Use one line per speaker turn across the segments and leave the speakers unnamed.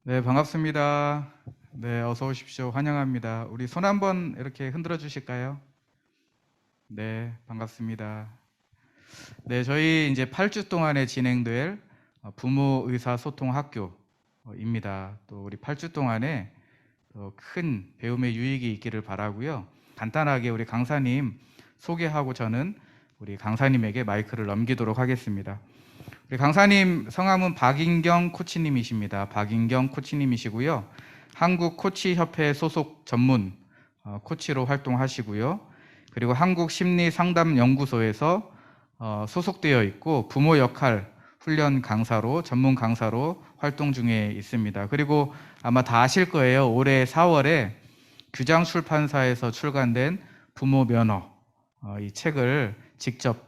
네, 반갑습니다. 네, 어서 오십시오. 환영합니다. 우리 손 한번 이렇게 흔들어 주실까요? 네, 반갑습니다. 네, 저희 이제 8주 동안에 진행될 부모 의사 소통 학교입니다. 또 우리 8주 동안에 큰 배움의 유익이 있기를 바라고요. 간단하게 우리 강사님 소개하고 저는 우리 강사님에게 마이크를 넘기도록 하겠습니다. 우리 강사님 성함은 박인경 코치님이십니다. 박인경 코치님이시고요. 한국 코치협회 소속 전문 코치로 활동하시고요. 그리고 한국 심리상담연구소에서 소속되어 있고 부모 역할 훈련 강사로 전문 강사로 활동 중에 있습니다. 그리고 아마 다 아실 거예요. 올해 4월에 규장 출판사에서 출간된 부모 면허 이 책을 직접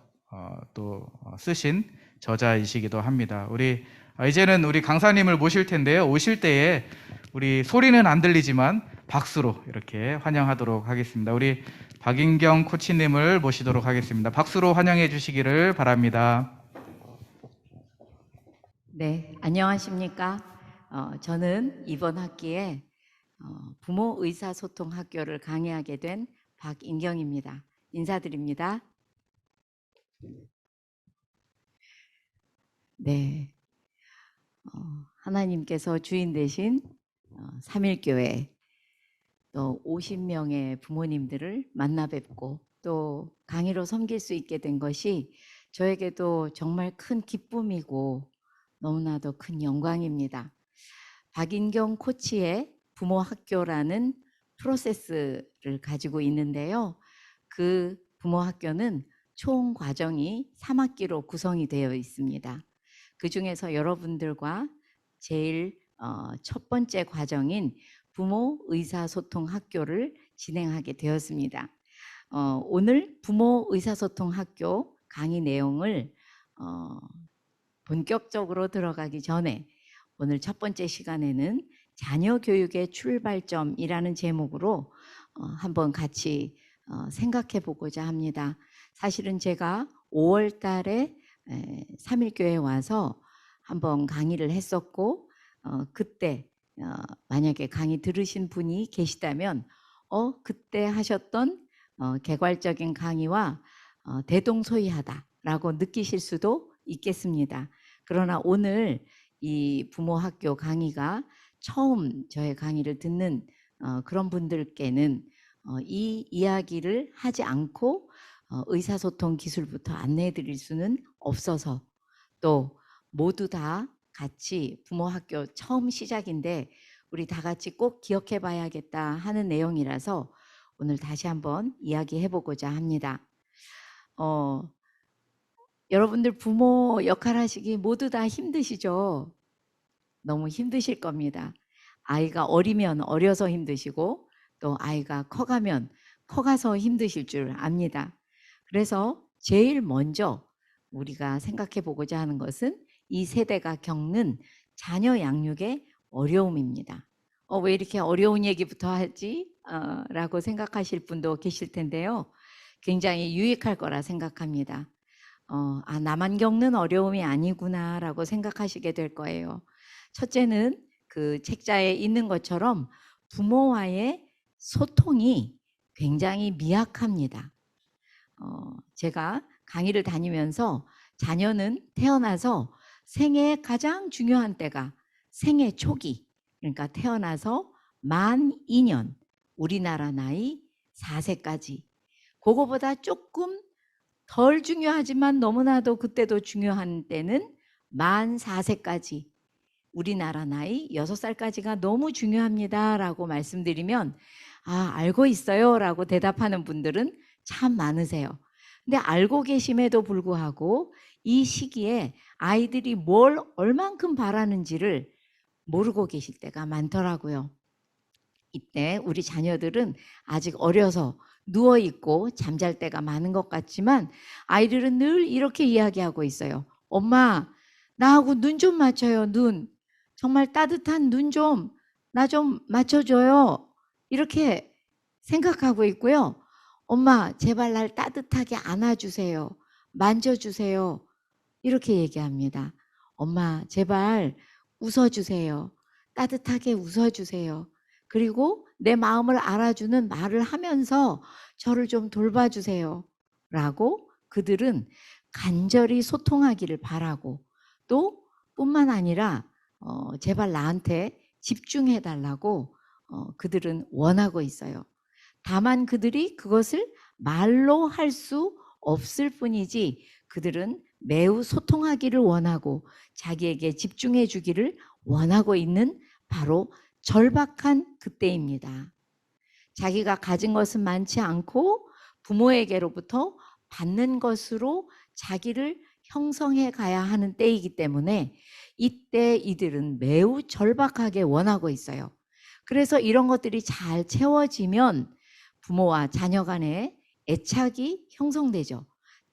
또 쓰신 저자이시기도 합니다. 이제는 우리 강사님을 모실 텐데요. 오실 때에 우리 소리는 안 들리지만 박수로 이렇게 환영하도록 하겠습니다. 우리 박인경 코치님을 모시도록 하겠습니다. 박수로 환영해 주시기를 바랍니다.
네, 안녕하십니까? 저는 이번 학기에 부모 의사소통 학교를 강의하게 된 박인경입니다. 인사드립니다. 네, 하나님께서 주인 되신 삼일교회 또 50명의 부모님들을 만나 뵙고 또 강의로 섬길 수 있게 된 것이 저에게도 정말 큰 기쁨이고 너무나도 큰 영광입니다. 박인경 코치의 부모 학교라는 프로세스를 가지고 있는데요. 그 부모 학교는 총 과정이 3학기로 구성이 되어 있습니다. 그 중에서 여러분들과 제일 첫 번째 과정인 부모 의사소통 학교를 진행하게 되었습니다. 오늘 부모 의사소통 학교 강의 내용을 본격적으로 들어가기 전에 오늘 첫 번째 시간에는 자녀 교육의 출발점이라는 제목으로 한번 같이 생각해 보고자 합니다. 사실은 제가 5월 달에 3일교회에 와서 한번 강의를 했었고 그때 만약에 강의 들으신 분이 계시다면 그때 하셨던 개괄적인 강의와 대동소이하다라고 느끼실 수도 있겠습니다. 그러나 오늘 이 부모 학교 강의가 처음 저의 강의를 듣는 그런 분들께는 이 이야기를 하지 않고 의사소통 기술부터 안내해 드릴 수는 없어서 또 모두 다 같이 부모 학교 처음 시작인데 우리 다 같이 꼭 기억해 봐야겠다 하는 내용이라서 오늘 다시 한번 이야기해 보고자 합니다. 여러분들 부모 역할 하시기 모두 다 힘드시죠? 너무 힘드실 겁니다. 아이가 어리면 어려서 힘드시고 또 아이가 커가면 커가서 힘드실 줄 압니다. 그래서 제일 먼저 우리가 생각해 보고자 하는 것은 이 세대가 겪는 자녀 양육의 어려움입니다. 왜 이렇게 어려운 얘기부터 하지? 라고 생각하실 분도 계실 텐데요. 굉장히 유익할 거라 생각합니다. 나만 겪는 어려움이 아니구나라고 생각하시게 될 거예요. 첫째는 그 책자에 있는 것처럼 부모와의 소통이 굉장히 미약합니다. 제가 강의를 다니면서 자녀는 태어나서 생애의 가장 중요한 때가 생애 초기, 그러니까 태어나서 만 2년, 우리나라 나이 4세까지 그거보다 조금 덜 중요하지만 너무나도 그때도 중요한 때는 만 4세까지 우리나라 나이 6살까지가 너무 중요합니다 라고 말씀드리면 알고 있어요 라고 대답하는 분들은 참 많으세요. 근데 알고 계심에도 불구하고 이 시기에 아이들이 뭘 얼만큼 바라는지를 모르고 계실 때가 많더라고요. 이때 우리 자녀들은 아직 어려서 누워있고 잠잘 때가 많은 것 같지만 아이들은 늘 이렇게 이야기하고 있어요. 엄마, 나하고 눈 좀 맞춰요. 눈. 정말 따뜻한 눈 좀, 나 좀 맞춰줘요. 이렇게 생각하고 있고요. 엄마, 제발 날 따뜻하게 안아주세요. 만져주세요. 이렇게 얘기합니다. 엄마, 제발 웃어주세요. 따뜻하게 웃어주세요. 그리고 내 마음을 알아주는 말을 하면서 저를 좀 돌봐주세요. 라고 그들은 간절히 소통하기를 바라고, 또 뿐만 아니라 제발 나한테 집중해 달라고 그들은 원하고 있어요. 다만 그들이 그것을 말로 할 수 없을 뿐이지 그들은 매우 소통하기를 원하고 자기에게 집중해 주기를 원하고 있는 바로 절박한 그때입니다. 자기가 가진 것은 많지 않고 부모에게로부터 받는 것으로 자기를 형성해 가야 하는 때이기 때문에 이때 이들은 매우 절박하게 원하고 있어요. 그래서 이런 것들이 잘 채워지면 부모와 자녀 간에 애착이 형성되죠.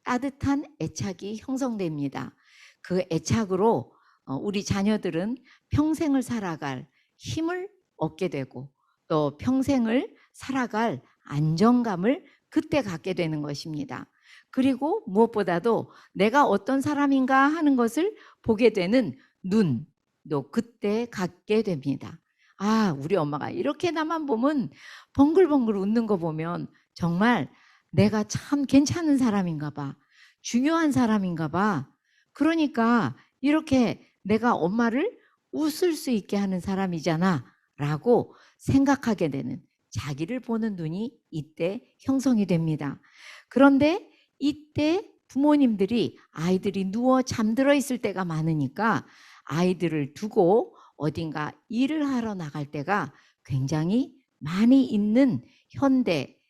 따뜻한 애착이 형성됩니다. 그 애착으로 우리 자녀들은 평생을 살아갈 힘을 얻게 되고 또 평생을 살아갈 안정감을 그때 갖게 되는 것입니다. 그리고 무엇보다도 내가 어떤 사람인가 하는 것을 보게 되는 눈도 그때 갖게 됩니다. 아, 우리 엄마가 이렇게 나만 보면 벙글벙글 웃는 거 보면 정말 내가 참 괜찮은 사람인가 봐. 중요한 사람인가 봐. 그러니까 이렇게 내가 엄마를 웃을 수 있게 하는 사람이잖아 라고 생각하게 되는, 자기를 보는 눈이 이때 형성이 됩니다. 그런데 이때 부모님들이 아이들이 누워 잠들어 있을 때가 많으니까 아이들을 두고 어딘가 일을 하러 나갈 때가 굉장히 많이 있는 현대입니다.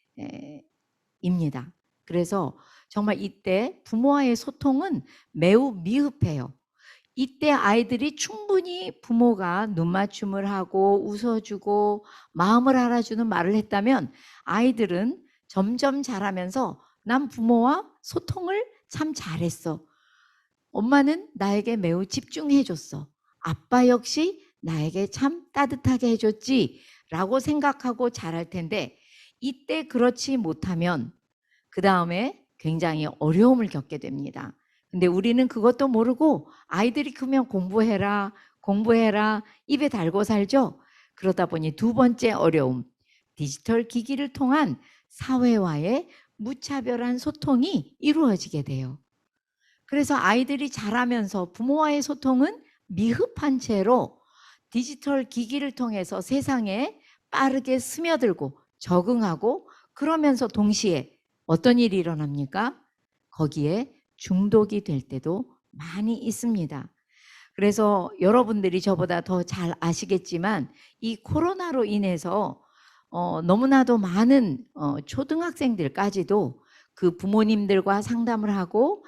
그래서 정말 이때 부모와의 소통은 매우 미흡해요. 이때 아이들이 충분히 부모가 눈맞춤을 하고 웃어주고 마음을 알아주는 말을 했다면 아이들은 점점 자라면서 난 부모와 소통을 참 잘했어. 엄마는 나에게 매우 집중해줬어. 아빠 역시 나에게 참 따뜻하게 해줬지 라고 생각하고 자랄 텐데 이때 그렇지 못하면 그 다음에 굉장히 어려움을 겪게 됩니다. 근데 우리는 그것도 모르고 아이들이 크면 공부해라, 공부해라 입에 달고 살죠. 그러다 보니 두 번째 어려움, 디지털 기기를 통한 사회와의 무차별한 소통이 이루어지게 돼요. 그래서 아이들이 자라면서 부모와의 소통은 미흡한 채로 디지털 기기를 통해서 세상에 빠르게 스며들고 적응하고 그러면서 동시에 어떤 일이 일어납니까? 거기에 중독이 될 때도 많이 있습니다. 그래서 여러분들이 저보다 더 잘 아시겠지만 이 코로나로 인해서 너무나도 많은 초등학생들까지도 그 부모님들과 상담을 하고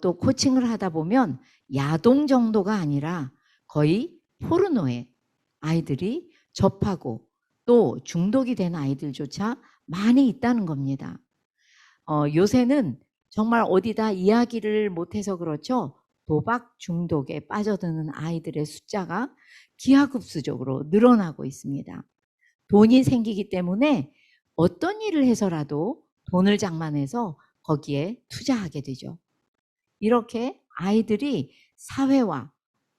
또 코칭을 하다 보면 야동 정도가 아니라 거의 포르노에 아이들이 접하고 또 중독이 된 아이들조차 많이 있다는 겁니다. 요새는 정말 어디다 이야기를 못해서 그렇죠. 도박 중독에 빠져드는 아이들의 숫자가 기하급수적으로 늘어나고 있습니다. 돈이 생기기 때문에 어떤 일을 해서라도 돈을 장만해서 거기에 투자하게 되죠. 이렇게 아이들이 사회와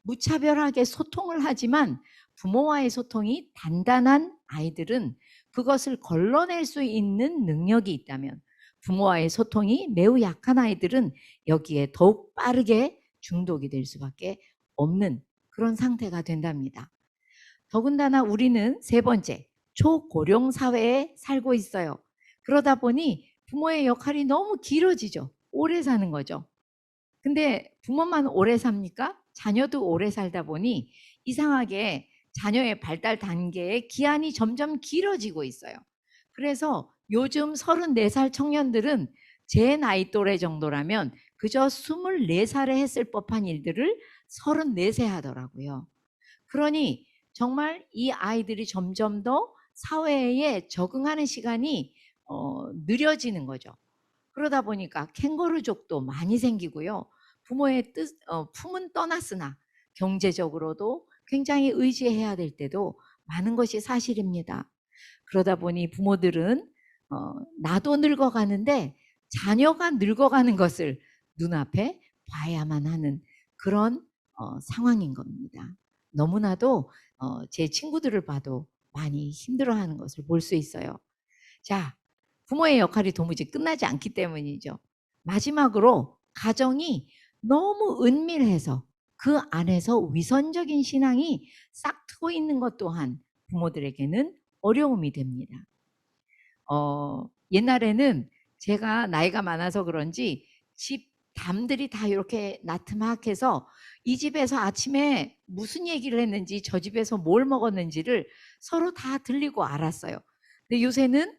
무차별하게 소통을 하지만 부모와의 소통이 단단한 아이들은 그것을 걸러낼 수 있는 능력이 있다면 부모와의 소통이 매우 약한 아이들은 여기에 더욱 빠르게 중독이 될 수밖에 없는 그런 상태가 된답니다. 더군다나 우리는 세 번째, 초고령 사회에 살고 있어요. 그러다 보니 부모의 역할이 너무 길어지죠. 오래 사는 거죠. 근데 부모만 오래 삽니까? 자녀도 오래 살다 보니 이상하게 자녀의 발달 단계의 기한이 점점 길어지고 있어요. 그래서 요즘 34살 청년들은 제 나이 또래 정도라면 그저 24살에 했을 법한 일들을 34세 하더라고요. 그러니 정말 이 아이들이 점점 더 사회에 적응하는 시간이 느려지는 거죠. 그러다 보니까 캥거루족도 많이 생기고요. 부모의 품은 떠났으나 경제적으로도 굉장히 의지해야 될 때도 많은 것이 사실입니다. 그러다 보니 부모들은 나도 늙어가는데 자녀가 늙어가는 것을 눈앞에 봐야만 하는 그런 상황인 겁니다. 너무나도 제 친구들을 봐도 많이 힘들어하는 것을 볼 수 있어요. 자, 부모의 역할이 도무지 끝나지 않기 때문이죠. 마지막으로 가정이 너무 은밀해서 그 안에서 위선적인 신앙이 싹 트고 있는 것 또한 부모들에게는 어려움이 됩니다. 옛날에는 제가 나이가 많아서 그런지 집 담들이 다 이렇게 나트막해서 이 집에서 아침에 무슨 얘기를 했는지 저 집에서 뭘 먹었는지를 서로 다 들리고 알았어요. 근데 요새는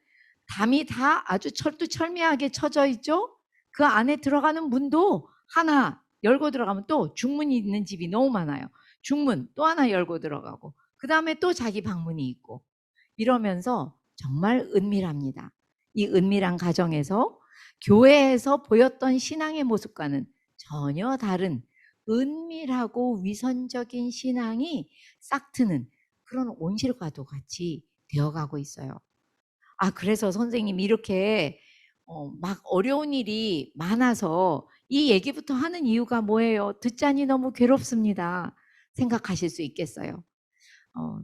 담이 다 아주 철두철미하게 쳐져 있죠. 그 안에 들어가는 문도 하나 열고 들어가면 또 중문이 있는 집이 너무 많아요. 중문 또 하나 열고 들어가고 그 다음에 또 자기 방문이 있고 이러면서 정말 은밀합니다. 이 은밀한 가정에서 교회에서 보였던 신앙의 모습과는 전혀 다른 은밀하고 위선적인 신앙이 싹트는 그런 온실과도 같이 되어가고 있어요. 그래서 선생님 이렇게 막 어려운 일이 많아서 이 얘기부터 하는 이유가 뭐예요? 듣자니 너무 괴롭습니다. 생각하실 수 있겠어요.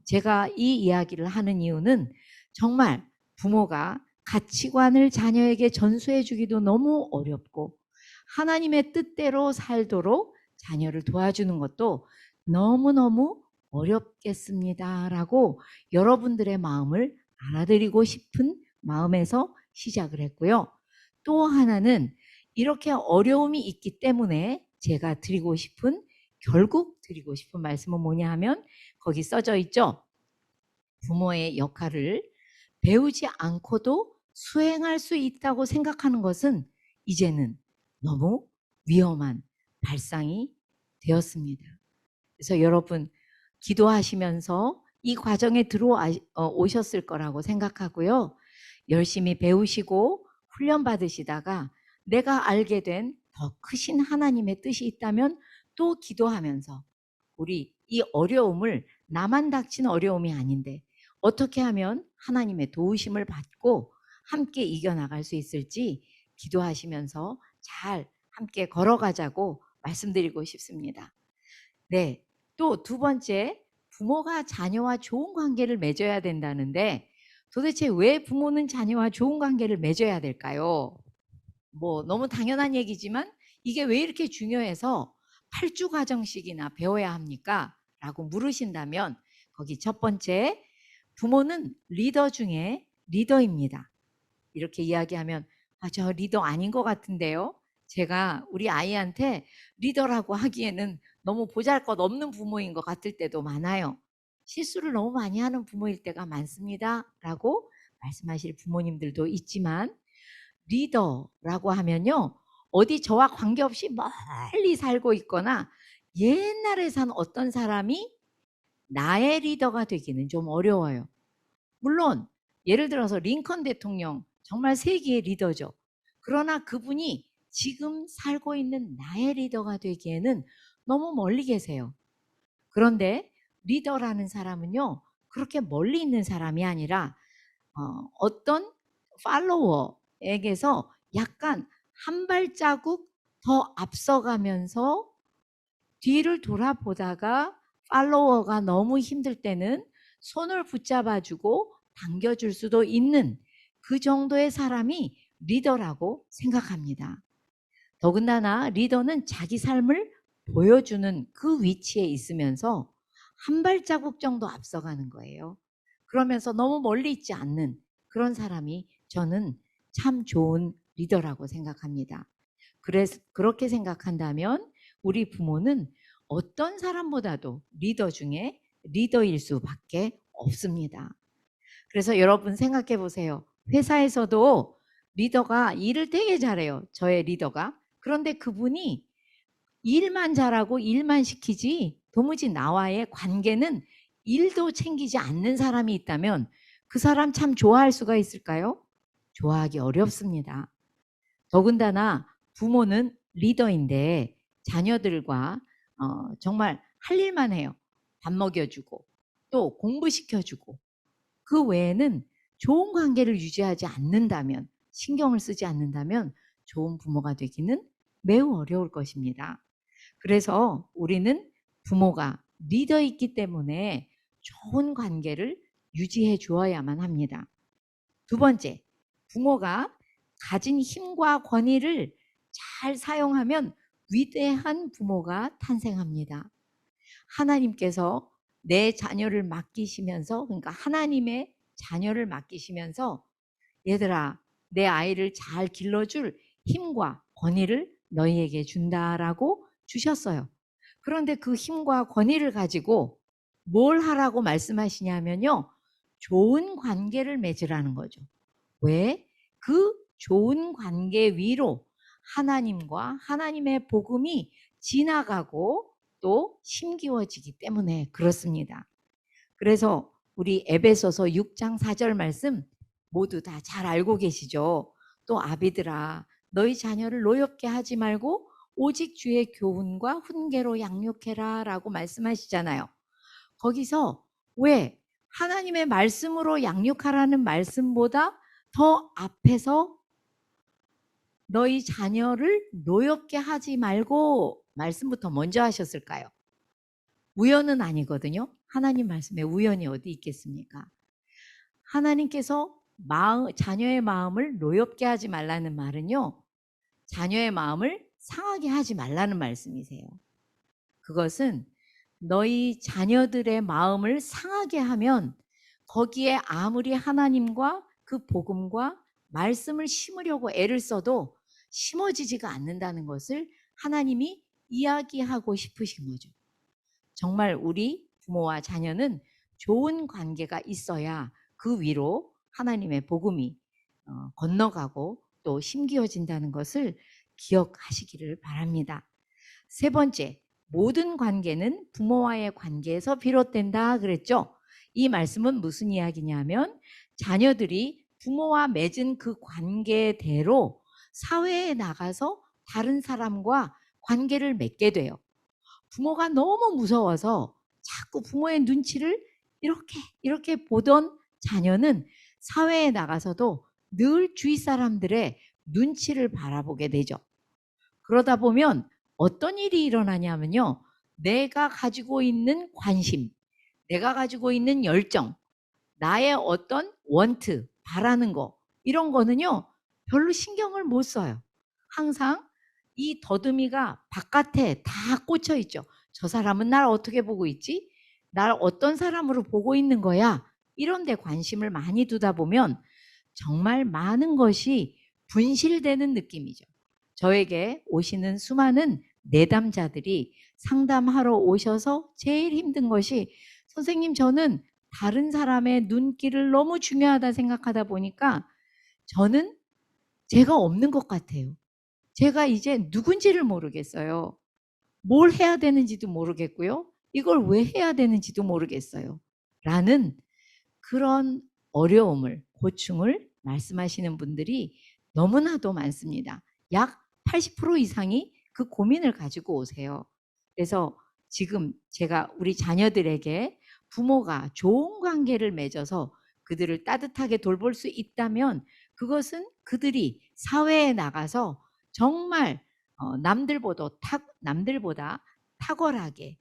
제가 이 이야기를 하는 이유는 정말 부모가 가치관을 자녀에게 전수해 주기도 너무 어렵고 하나님의 뜻대로 살도록 자녀를 도와주는 것도 너무너무 어렵겠습니다라고 여러분들의 마음을 알아드리고 싶은 마음에서 시작을 했고요. 또 하나는 이렇게 어려움이 있기 때문에 제가 결국 드리고 싶은 말씀은 뭐냐 하면 거기 써져 있죠. 부모의 역할을 배우지 않고도 수행할 수 있다고 생각하는 것은 이제는 너무 위험한 발상이 되었습니다. 그래서 여러분 기도하시면서 이 과정에 들어오셨을 거라고 생각하고요. 열심히 배우시고 훈련 받으시다가 내가 알게 된 더 크신 하나님의 뜻이 있다면 또 기도하면서 우리 이 어려움을 나만 닥친 어려움이 아닌데 어떻게 하면 하나님의 도우심을 받고 함께 이겨나갈 수 있을지 기도하시면서 잘 함께 걸어가자고 말씀드리고 싶습니다. 네, 또 두 번째, 부모가 자녀와 좋은 관계를 맺어야 된다는데 도대체 왜 부모는 자녀와 좋은 관계를 맺어야 될까요? 뭐 너무 당연한 얘기지만 이게 왜 이렇게 중요해서 8주 가정식이나 배워야 합니까? 라고 물으신다면 거기 첫 번째, 부모는 리더 중에 리더입니다. 이렇게 이야기하면 저 리더 아닌 것 같은데요. 제가 우리 아이한테 리더라고 하기에는 너무 보잘것없는 부모인 것 같을 때도 많아요. 실수를 너무 많이 하는 부모일 때가 많습니다. 라고 말씀하실 부모님들도 있지만 리더라고 하면요. 어디 저와 관계없이 멀리 살고 있거나 옛날에 산 어떤 사람이 나의 리더가 되기는 좀 어려워요. 물론 예를 들어서 링컨 대통령 정말 세계의 리더죠. 그러나 그분이 지금 살고 있는 나의 리더가 되기에는 너무 멀리 계세요. 그런데 리더라는 사람은요. 그렇게 멀리 있는 사람이 아니라 어떤 팔로워에게서 약간 한 발자국 더 앞서가면서 뒤를 돌아보다가 팔로워가 너무 힘들 때는 손을 붙잡아주고 당겨줄 수도 있는 그 정도의 사람이 리더라고 생각합니다. 더군다나 리더는 자기 삶을 보여주는 그 위치에 있으면서 한 발자국 정도 앞서가는 거예요. 그러면서 너무 멀리 있지 않는 그런 사람이 저는 참 좋은 리더라고 생각합니다. 그래서 그렇게 생각한다면 우리 부모는 어떤 사람보다도 리더 중에 리더일 수밖에 없습니다. 그래서 여러분 생각해 보세요. 회사에서도 리더가 일을 되게 잘해요. 저의 리더가. 그런데 그분이 일만 잘하고 일만 시키지 도무지 나와의 관계는 일도 챙기지 않는 사람이 있다면 그 사람 참 좋아할 수가 있을까요? 좋아하기 어렵습니다. 더군다나 부모는 리더인데 자녀들과 정말 할 일만 해요. 밥 먹여주고 또 공부시켜주고 그 외에는 좋은 관계를 유지하지 않는다면 신경을 쓰지 않는다면 좋은 부모가 되기는 매우 어려울 것입니다. 그래서 우리는 부모가 리더이기 때문에 좋은 관계를 유지해 주어야만 합니다. 두 번째, 부모가 가진 힘과 권위를 잘 사용하면 위대한 부모가 탄생합니다. 하나님께서 내 자녀를 맡기시면서, 그러니까 하나님의 자녀를 맡기시면서 얘들아, 내 아이를 잘 길러줄 힘과 권위를 너희에게 준다라고 주셨어요. 그런데 그 힘과 권위를 가지고 뭘 하라고 말씀하시냐면요. 좋은 관계를 맺으라는 거죠. 왜? 그 좋은 관계 위로 하나님과 하나님의 복음이 지나가고 또 심기워지기 때문에 그렇습니다. 그래서 우리 에베소서 6장 4절 말씀 모두 다 잘 알고 계시죠? 또 아비들아 너희 자녀를 노엽게 하지 말고 오직 주의 교훈과 훈계로 양육해라 라고 말씀하시잖아요. 거기서 왜 하나님의 말씀으로 양육하라는 말씀보다 더 앞에서 너희 자녀를 노엽게 하지 말고 말씀부터 먼저 하셨을까요? 우연은 아니거든요. 하나님 말씀에 우연이 어디 있겠습니까? 하나님께서 자녀의 마음을 노엽게 하지 말라는 말은요. 자녀의 마음을 상하게 하지 말라는 말씀이세요. 그것은 너희 자녀들의 마음을 상하게 하면 거기에 아무리 하나님과 그 복음과 말씀을 심으려고 애를 써도 심어지지가 않는다는 것을 하나님이 이야기하고 싶으신 거죠. 정말 우리 부모와 자녀는 좋은 관계가 있어야 그 위로 하나님의 복음이 건너가고 또 심기어진다는 것을 기억하시기를 바랍니다. 세 번째, 모든 관계는 부모와의 관계에서 비롯된다 그랬죠. 이 말씀은 무슨 이야기냐면 자녀들이 부모와 맺은 그 관계대로 사회에 나가서 다른 사람과 관계를 맺게 돼요. 부모가 너무 무서워서 자꾸 부모의 눈치를 이렇게 보던 자녀는 사회에 나가서도 늘 주위 사람들의 눈치를 바라보게 되죠. 그러다 보면 어떤 일이 일어나냐면요. 내가 가지고 있는 관심, 내가 가지고 있는 열정, 나의 어떤 원트, 바라는 거 이런 거는요. 별로 신경을 못 써요. 항상 이 더듬이가 바깥에 다 꽂혀 있죠. 저 사람은 날 어떻게 보고 있지? 날 어떤 사람으로 보고 있는 거야? 이런 데 관심을 많이 두다 보면 정말 많은 것이 분실되는 느낌이죠. 저에게 오시는 수많은 내담자들이 상담하러 오셔서 제일 힘든 것이 선생님 저는 다른 사람의 눈길을 너무 중요하다 생각하다 보니까 저는 제가 없는 것 같아요. 제가 이제 누군지를 모르겠어요. 뭘 해야 되는지도 모르겠고요. 이걸 왜 해야 되는지도 모르겠어요. 라는 그런 어려움을, 고충을 말씀하시는 분들이 너무나도 많습니다. 약 80% 이상이 그 고민을 가지고 오세요. 그래서 지금 제가 우리 자녀들에게 부모가 좋은 관계를 맺어서 그들을 따뜻하게 돌볼 수 있다면 그것은 그들이 사회에 나가서 정말 남들보다 탁월하게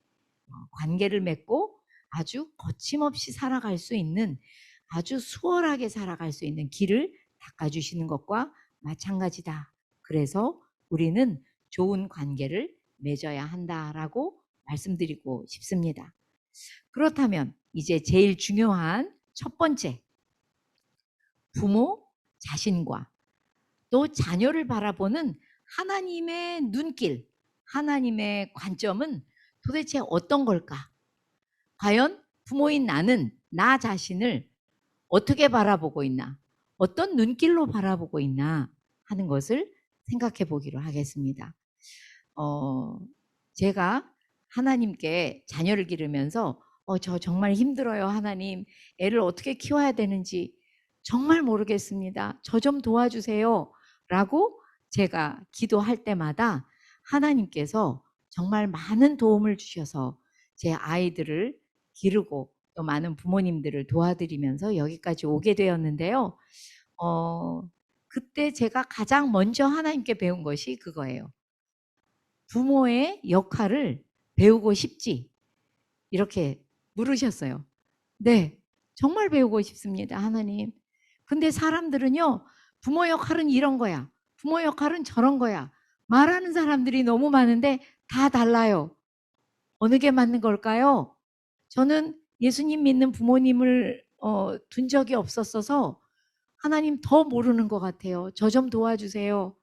관계를 맺고 아주 거침없이 살아갈 수 있는 아주 수월하게 살아갈 수 있는 길을 닦아주시는 것과 마찬가지다. 그래서 우리는 좋은 관계를 맺어야 한다라고 말씀드리고 싶습니다. 그렇다면 이제 제일 중요한 첫 번째, 부모 자신과 또 자녀를 바라보는 하나님의 눈길, 하나님의 관점은 도대체 어떤 걸까? 과연 부모인 나는 나 자신을 어떻게 바라보고 있나? 어떤 눈길로 바라보고 있나? 하는 것을 생각해 보기로 하겠습니다. 제가 하나님께 자녀를 기르면서 저 정말 힘들어요, 하나님. 애를 어떻게 키워야 되는지 정말 모르겠습니다. 저 좀 도와주세요. 라고 제가 기도할 때마다 하나님께서 정말 많은 도움을 주셔서 제 아이들을 기르고 또 많은 부모님들을 도와드리면서 여기까지 오게 되었는데요. 그때 제가 가장 먼저 하나님께 배운 것이 그거예요. 부모의 역할을 배우고 싶지. 이렇게 물으셨어요. 네, 정말 배우고 싶습니다, 하나님. 근데 사람들은요, 부모 역할은 이런 거야. 부모 역할은 저런 거야. 말하는 사람들이 너무 많은데 다 달라요. 어느 게 맞는 걸까요? 저는 예수님 믿는 부모님을 둔 적이 없었어서 하나님 더 모르는 것 같아요. 저 좀 도와주세요.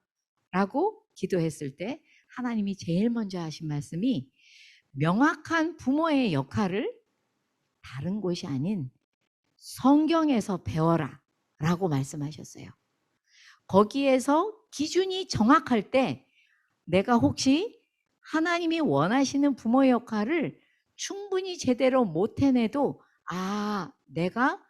라고 기도했을 때 하나님이 제일 먼저 하신 말씀이 명확한 부모의 역할을 다른 곳이 아닌 성경에서 배워라 라고 말씀하셨어요. 거기에서 기준이 정확할 때 내가 혹시 하나님이 원하시는 부모의 역할을 충분히 제대로 못 해내도 내가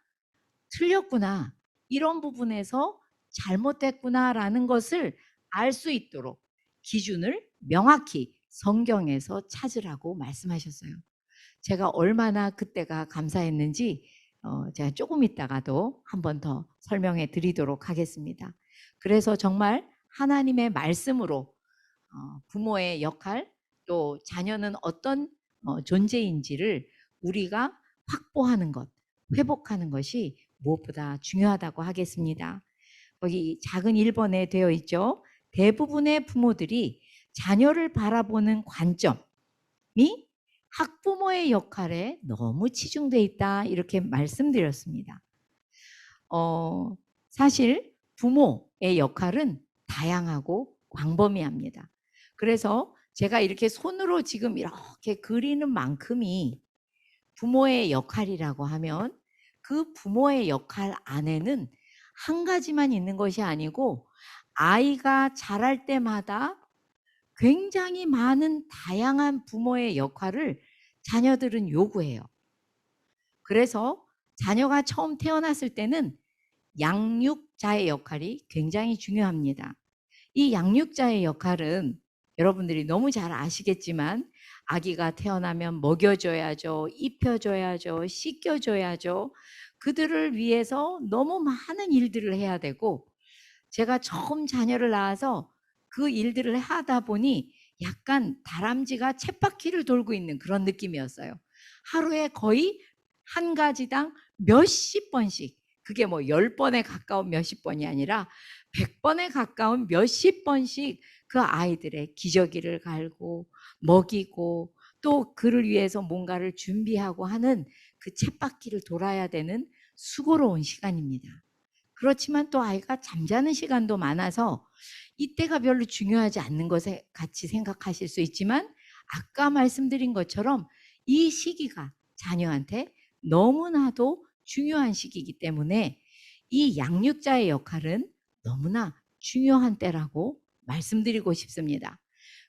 틀렸구나. 이런 부분에서 잘못됐구나라는 것을 알 수 있도록 기준을 명확히 성경에서 찾으라고 말씀하셨어요. 제가 얼마나 그때가 감사했는지 제가 조금 있다가도 한 번 더 설명해 드리도록 하겠습니다. 그래서 정말 하나님의 말씀으로 부모의 역할 또 자녀는 어떤 존재인지를 우리가 확보하는 것, 회복하는 것이 무엇보다 중요하다고 하겠습니다. 거기 작은 1번에 되어 있죠. 대부분의 부모들이 자녀를 바라보는 관점이 학부모의 역할에 너무 치중돼 있다 이렇게 말씀드렸습니다. 사실 부모의 역할은 다양하고 광범위합니다. 그래서 제가 이렇게 손으로 지금 이렇게 그리는 만큼이 부모의 역할이라고 하면 그 부모의 역할 안에는 한 가지만 있는 것이 아니고 아이가 자랄 때마다 굉장히 많은 다양한 부모의 역할을 자녀들은 요구해요. 그래서 자녀가 처음 태어났을 때는 양육자의 역할이 굉장히 중요합니다. 이 양육자의 역할은 여러분들이 너무 잘 아시겠지만 아기가 태어나면 먹여줘야죠, 입혀줘야죠, 씻겨줘야죠. 그들을 위해서 너무 많은 일들을 해야 되고 제가 처음 자녀를 낳아서 그 일들을 하다 보니 약간 다람쥐가 쳇바퀴를 돌고 있는 그런 느낌이었어요. 하루에 거의 한 가지당 몇십 번씩 그게 뭐 10번에 가까운 몇십 번이 아니라 100번에 가까운 몇십 번씩 그 아이들의 기저귀를 갈고 먹이고 또 그를 위해서 뭔가를 준비하고 하는 그 쳇바퀴를 돌아야 되는 수고로운 시간입니다. 그렇지만 또 아이가 잠자는 시간도 많아서 이때가 별로 중요하지 않는 것에 같이 생각하실 수 있지만 아까 말씀드린 것처럼 이 시기가 자녀한테 너무나도 중요한 시기이기 때문에 이 양육자의 역할은 너무나 중요한 때라고 말씀드리고 싶습니다.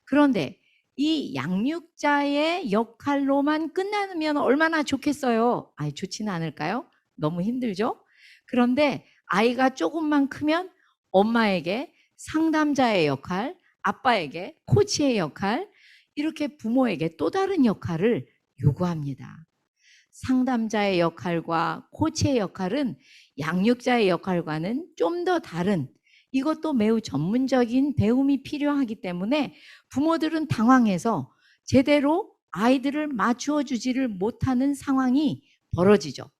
그런데 이 양육자의 역할로만 끝나면 얼마나 좋겠어요? 좋지는 않을까요? 너무 힘들죠? 그런데 아이가 조금만 크면 엄마에게 상담자의 역할, 아빠에게 코치의 역할, 이렇게 부모에게 또 다른 역할을 요구합니다. 상담자의 역할과 코치의 역할은 양육자의 역할과는 좀 더 다른 이것도 매우 전문적인 배움이 필요하기 때문에 부모들은 당황해서 제대로 아이들을 맞추어 주지를 못하는 상황이 벌어지죠.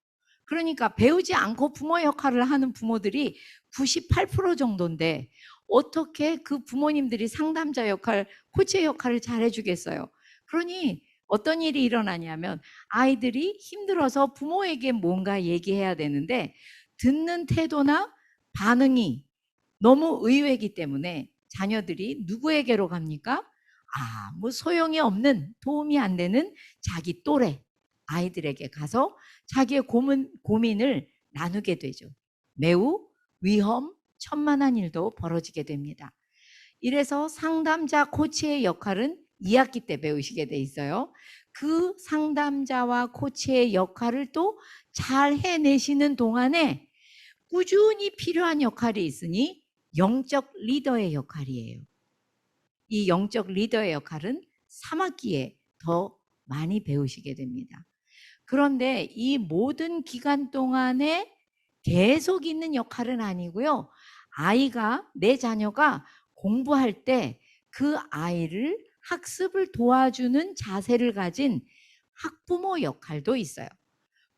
그러니까 배우지 않고 부모 역할을 하는 부모들이 98% 정도인데 어떻게 그 부모님들이 상담자 역할, 코치의 역할을 잘 해주겠어요? 그러니 어떤 일이 일어나냐면 아이들이 힘들어서 부모에게 뭔가 얘기해야 되는데 듣는 태도나 반응이 너무 의외이기 때문에 자녀들이 누구에게로 갑니까? 뭐 소용이 없는 도움이 안 되는 자기 또래 아이들에게 가서 자기의 고민을 나누게 되죠. 매우 천만한 일도 벌어지게 됩니다. 이래서 상담자 코치의 역할은 2학기 때 배우시게 돼 있어요. 그 상담자와 코치의 역할을 또 잘 해내시는 동안에 꾸준히 필요한 역할이 있으니 영적 리더의 역할이에요. 이 영적 리더의 역할은 3학기에 더 많이 배우시게 됩니다. 그런데 이 모든 기간 동안에 계속 있는 역할은 아니고요. 내 자녀가 공부할 때 그 아이를 학습을 도와주는 자세를 가진 학부모 역할도 있어요.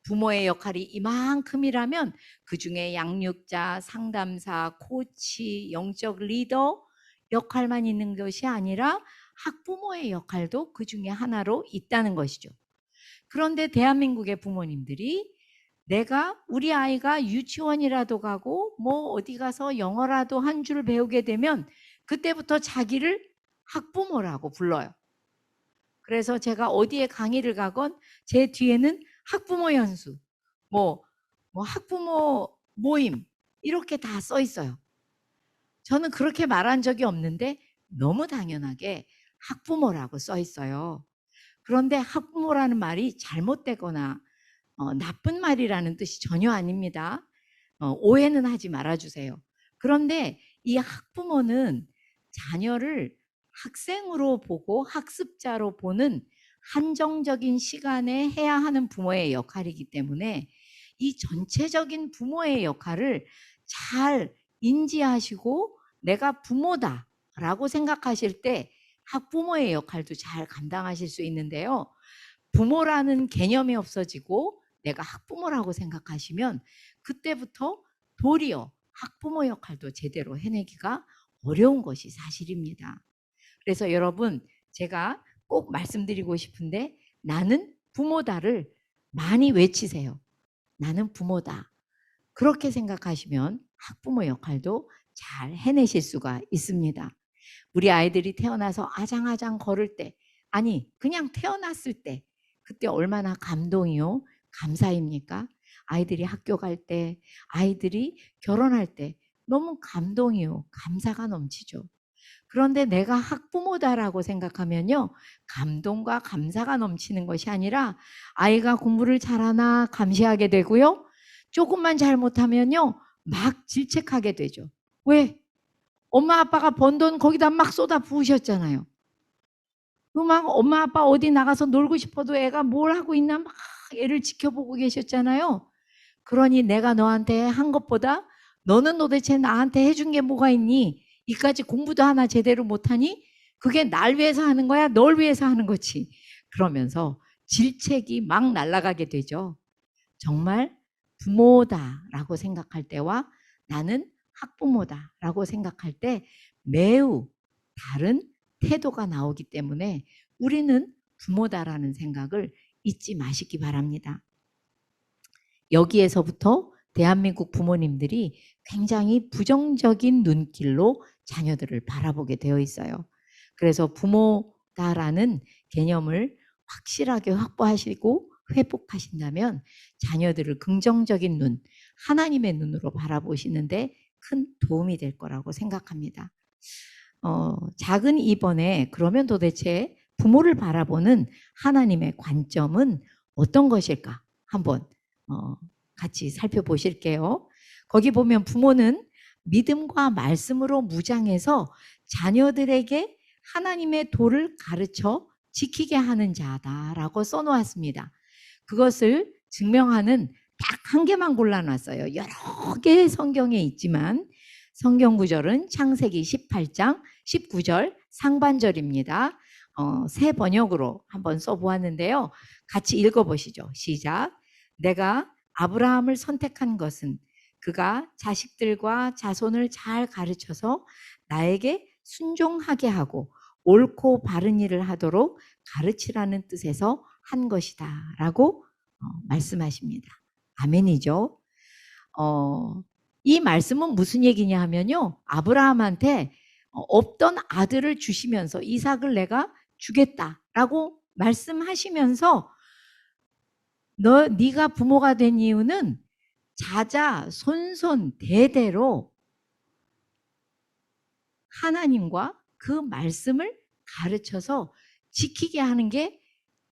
부모의 역할이 이만큼이라면 그중에 양육자, 상담사, 코치, 영적 리더 역할만 있는 것이 아니라 학부모의 역할도 그중에 하나로 있다는 것이죠. 그런데 대한민국의 부모님들이 우리 아이가 유치원이라도 가고 뭐 어디 가서 영어라도 한 줄 배우게 되면 그때부터 자기를 학부모라고 불러요. 그래서 제가 어디에 강의를 가건 제 뒤에는 학부모 연수, 뭐 학부모 모임 이렇게 다 써 있어요. 저는 그렇게 말한 적이 없는데 너무 당연하게 학부모라고 써 있어요. 그런데 학부모라는 말이 잘못되거나 나쁜 말이라는 뜻이 전혀 아닙니다. 오해는 하지 말아주세요. 그런데 이 학부모는 자녀를 학생으로 보고 학습자로 보는 한정적인 시간에 해야 하는 부모의 역할이기 때문에 이 전체적인 부모의 역할을 잘 인지하시고 내가 부모다라고 생각하실 때 학부모의 역할도 잘 감당하실 수 있는데요. 부모라는 개념이 없어지고 내가 학부모라고 생각하시면 그때부터 도리어 학부모 역할도 제대로 해내기가 어려운 것이 사실입니다. 그래서 여러분, 제가 꼭 말씀드리고 싶은데 나는 부모다를 많이 외치세요. 나는 부모다. 그렇게 생각하시면 학부모 역할도 잘 해내실 수가 있습니다. 우리 아이들이 태어나서 아장아장 걸을 때, 아니 그냥 태어났을 때 그때 얼마나 감동이요, 감사입니까? 아이들이 학교 갈 때, 아이들이 결혼할 때 너무 감동이요, 감사가 넘치죠. 그런데 내가 학부모다라고 생각하면요, 감동과 감사가 넘치는 것이 아니라 아이가 공부를 잘하나 감시하게 되고요, 조금만 잘못하면요 막 질책하게 되죠. 왜? 엄마 아빠가 번 돈 거기다 막 쏟아 부으셨잖아요. 막 엄마 아빠 어디 나가서 놀고 싶어도 애가 뭘 하고 있나 막 애를 지켜보고 계셨잖아요. 그러니 내가 너한테 한 것보다 너는 도대체 나한테 해준 게 뭐가 있니? 이까지 공부도 하나 제대로 못하니? 그게 날 위해서 하는 거야? 널 위해서 하는 거지. 그러면서 질책이 막 날아가게 되죠. 정말 부모다라고 생각할 때와 나는 학부모다라고 생각할 때 매우 다른 태도가 나오기 때문에 우리는 부모다라는 생각을 잊지 마시기 바랍니다. 여기에서부터 대한민국 부모님들이 굉장히 부정적인 눈길로 자녀들을 바라보게 되어 있어요. 그래서 부모다라는 개념을 확실하게 확보하시고 회복하신다면 자녀들을 긍정적인 눈, 하나님의 눈으로 바라보시는데 큰 도움이 될 거라고 생각합니다. 작은 이번에 그러면 도대체 부모를 바라보는 하나님의 관점은 어떤 것일까? 한번 같이 살펴보실게요. 거기 보면 부모는 믿음과 말씀으로 무장해서 자녀들에게 하나님의 도를 가르쳐 지키게 하는 자다라고 써놓았습니다. 그것을 증명하는 딱 한 개만 골라놨어요. 여러 개의 성경에 있지만 성경 구절은 창세기 18장 19절 상반절입니다. 새 번역으로 한번 써보았는데요. 같이 읽어보시죠. 시작. 내가 아브라함을 선택한 것은 그가 자식들과 자손을 잘 가르쳐서 나에게 순종하게 하고 옳고 바른 일을 하도록 가르치라는 뜻에서 한 것이다 라고 말씀하십니다. 아멘이죠. 이 말씀은 무슨 얘기냐 하면요, 아브라함한테 없던 아들을 주시면서 이삭을 내가 주겠다라고 말씀하시면서 네가 부모가 된 이유는 자자 손손 대대로 하나님과 그 말씀을 가르쳐서 지키게 하는 게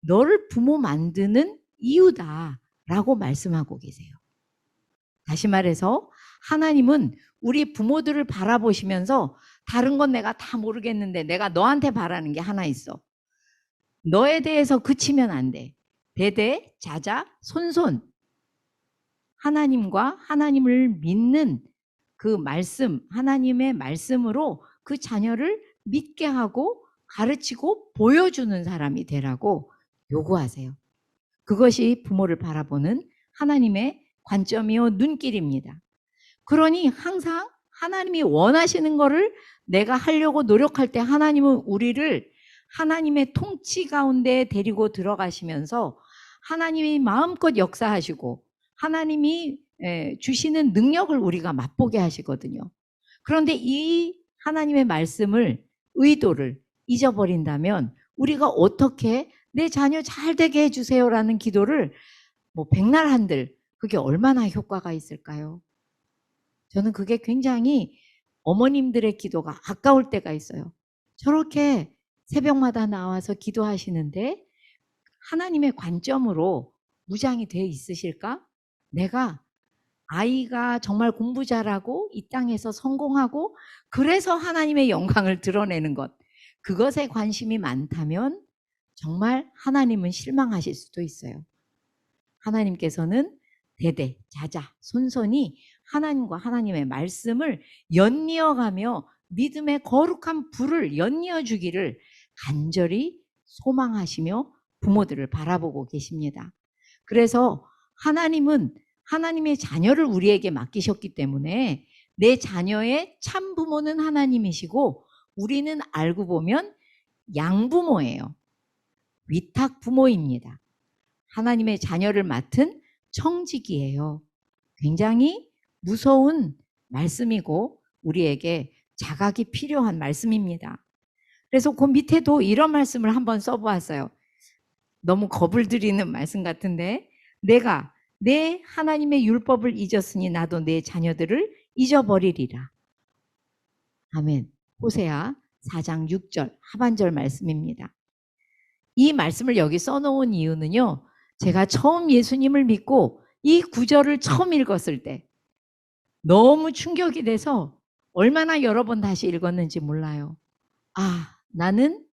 너를 부모 만드는 이유다라고 말씀하고 계세요. 다시 말해서 하나님은 우리 부모들을 바라보시면서 다른 건 내가 다 모르겠는데 내가 너한테 바라는 게 하나 있어. 너에 대해서 그치면 안 돼. 대대, 자자, 손손. 하나님과 하나님을 믿는 그 말씀, 하나님의 말씀으로 그 자녀를 믿게 하고 가르치고 보여주는 사람이 되라고 요구하세요. 그것이 부모를 바라보는 하나님의 관점이요 눈길입니다. 그러니 항상 하나님이 원하시는 거를 내가 하려고 노력할 때 하나님은 우리를 하나님의 통치 가운데 데리고 들어가시면서 하나님이 마음껏 역사하시고 하나님이 주시는 능력을 우리가 맛보게 하시거든요. 그런데 이 하나님의 말씀을, 의도를 잊어버린다면 우리가 어떻게 내 자녀 잘 되게 해주세요라는 기도를 뭐 백날 한들 그게 얼마나 효과가 있을까요? 저는 그게 굉장히 어머님들의 기도가 아까울 때가 있어요. 저렇게 새벽마다 나와서 기도하시는데 하나님의 관점으로 무장이 되어 있으실까? 내가 아이가 정말 공부 잘하고 이 땅에서 성공하고 그래서 하나님의 영광을 드러내는 것, 그것에 관심이 많다면 정말 하나님은 실망하실 수도 있어요. 하나님께서는 대대, 자자, 손손이 하나님과 하나님의 말씀을 연이어가며 믿음의 거룩한 불을 연이어 주기를 간절히 소망하시며 부모들을 바라보고 계십니다. 그래서 하나님은 하나님의 자녀를 우리에게 맡기셨기 때문에 내 자녀의 참 부모는 하나님이시고 우리는 알고 보면 양부모예요. 위탁 부모입니다. 하나님의 자녀를 맡은 청직이에요. 굉장히 무서운 말씀이고 우리에게 자각이 필요한 말씀입니다. 그래서 그 밑에도 이런 말씀을 한번 써보았어요. 너무 겁을 들이는 말씀 같은데, 내가 내 하나님의 율법을 잊었으니 나도 내 자녀들을 잊어버리리라. 아멘. 호세아 4장 6절 하반절 말씀입니다. 이 말씀을 여기 써놓은 이유는요, 제가 처음 예수님을 믿고 이 구절을 처음 읽었을 때 너무 충격이 돼서 얼마나 여러 번 다시 읽었는지 몰라요. 아, 나는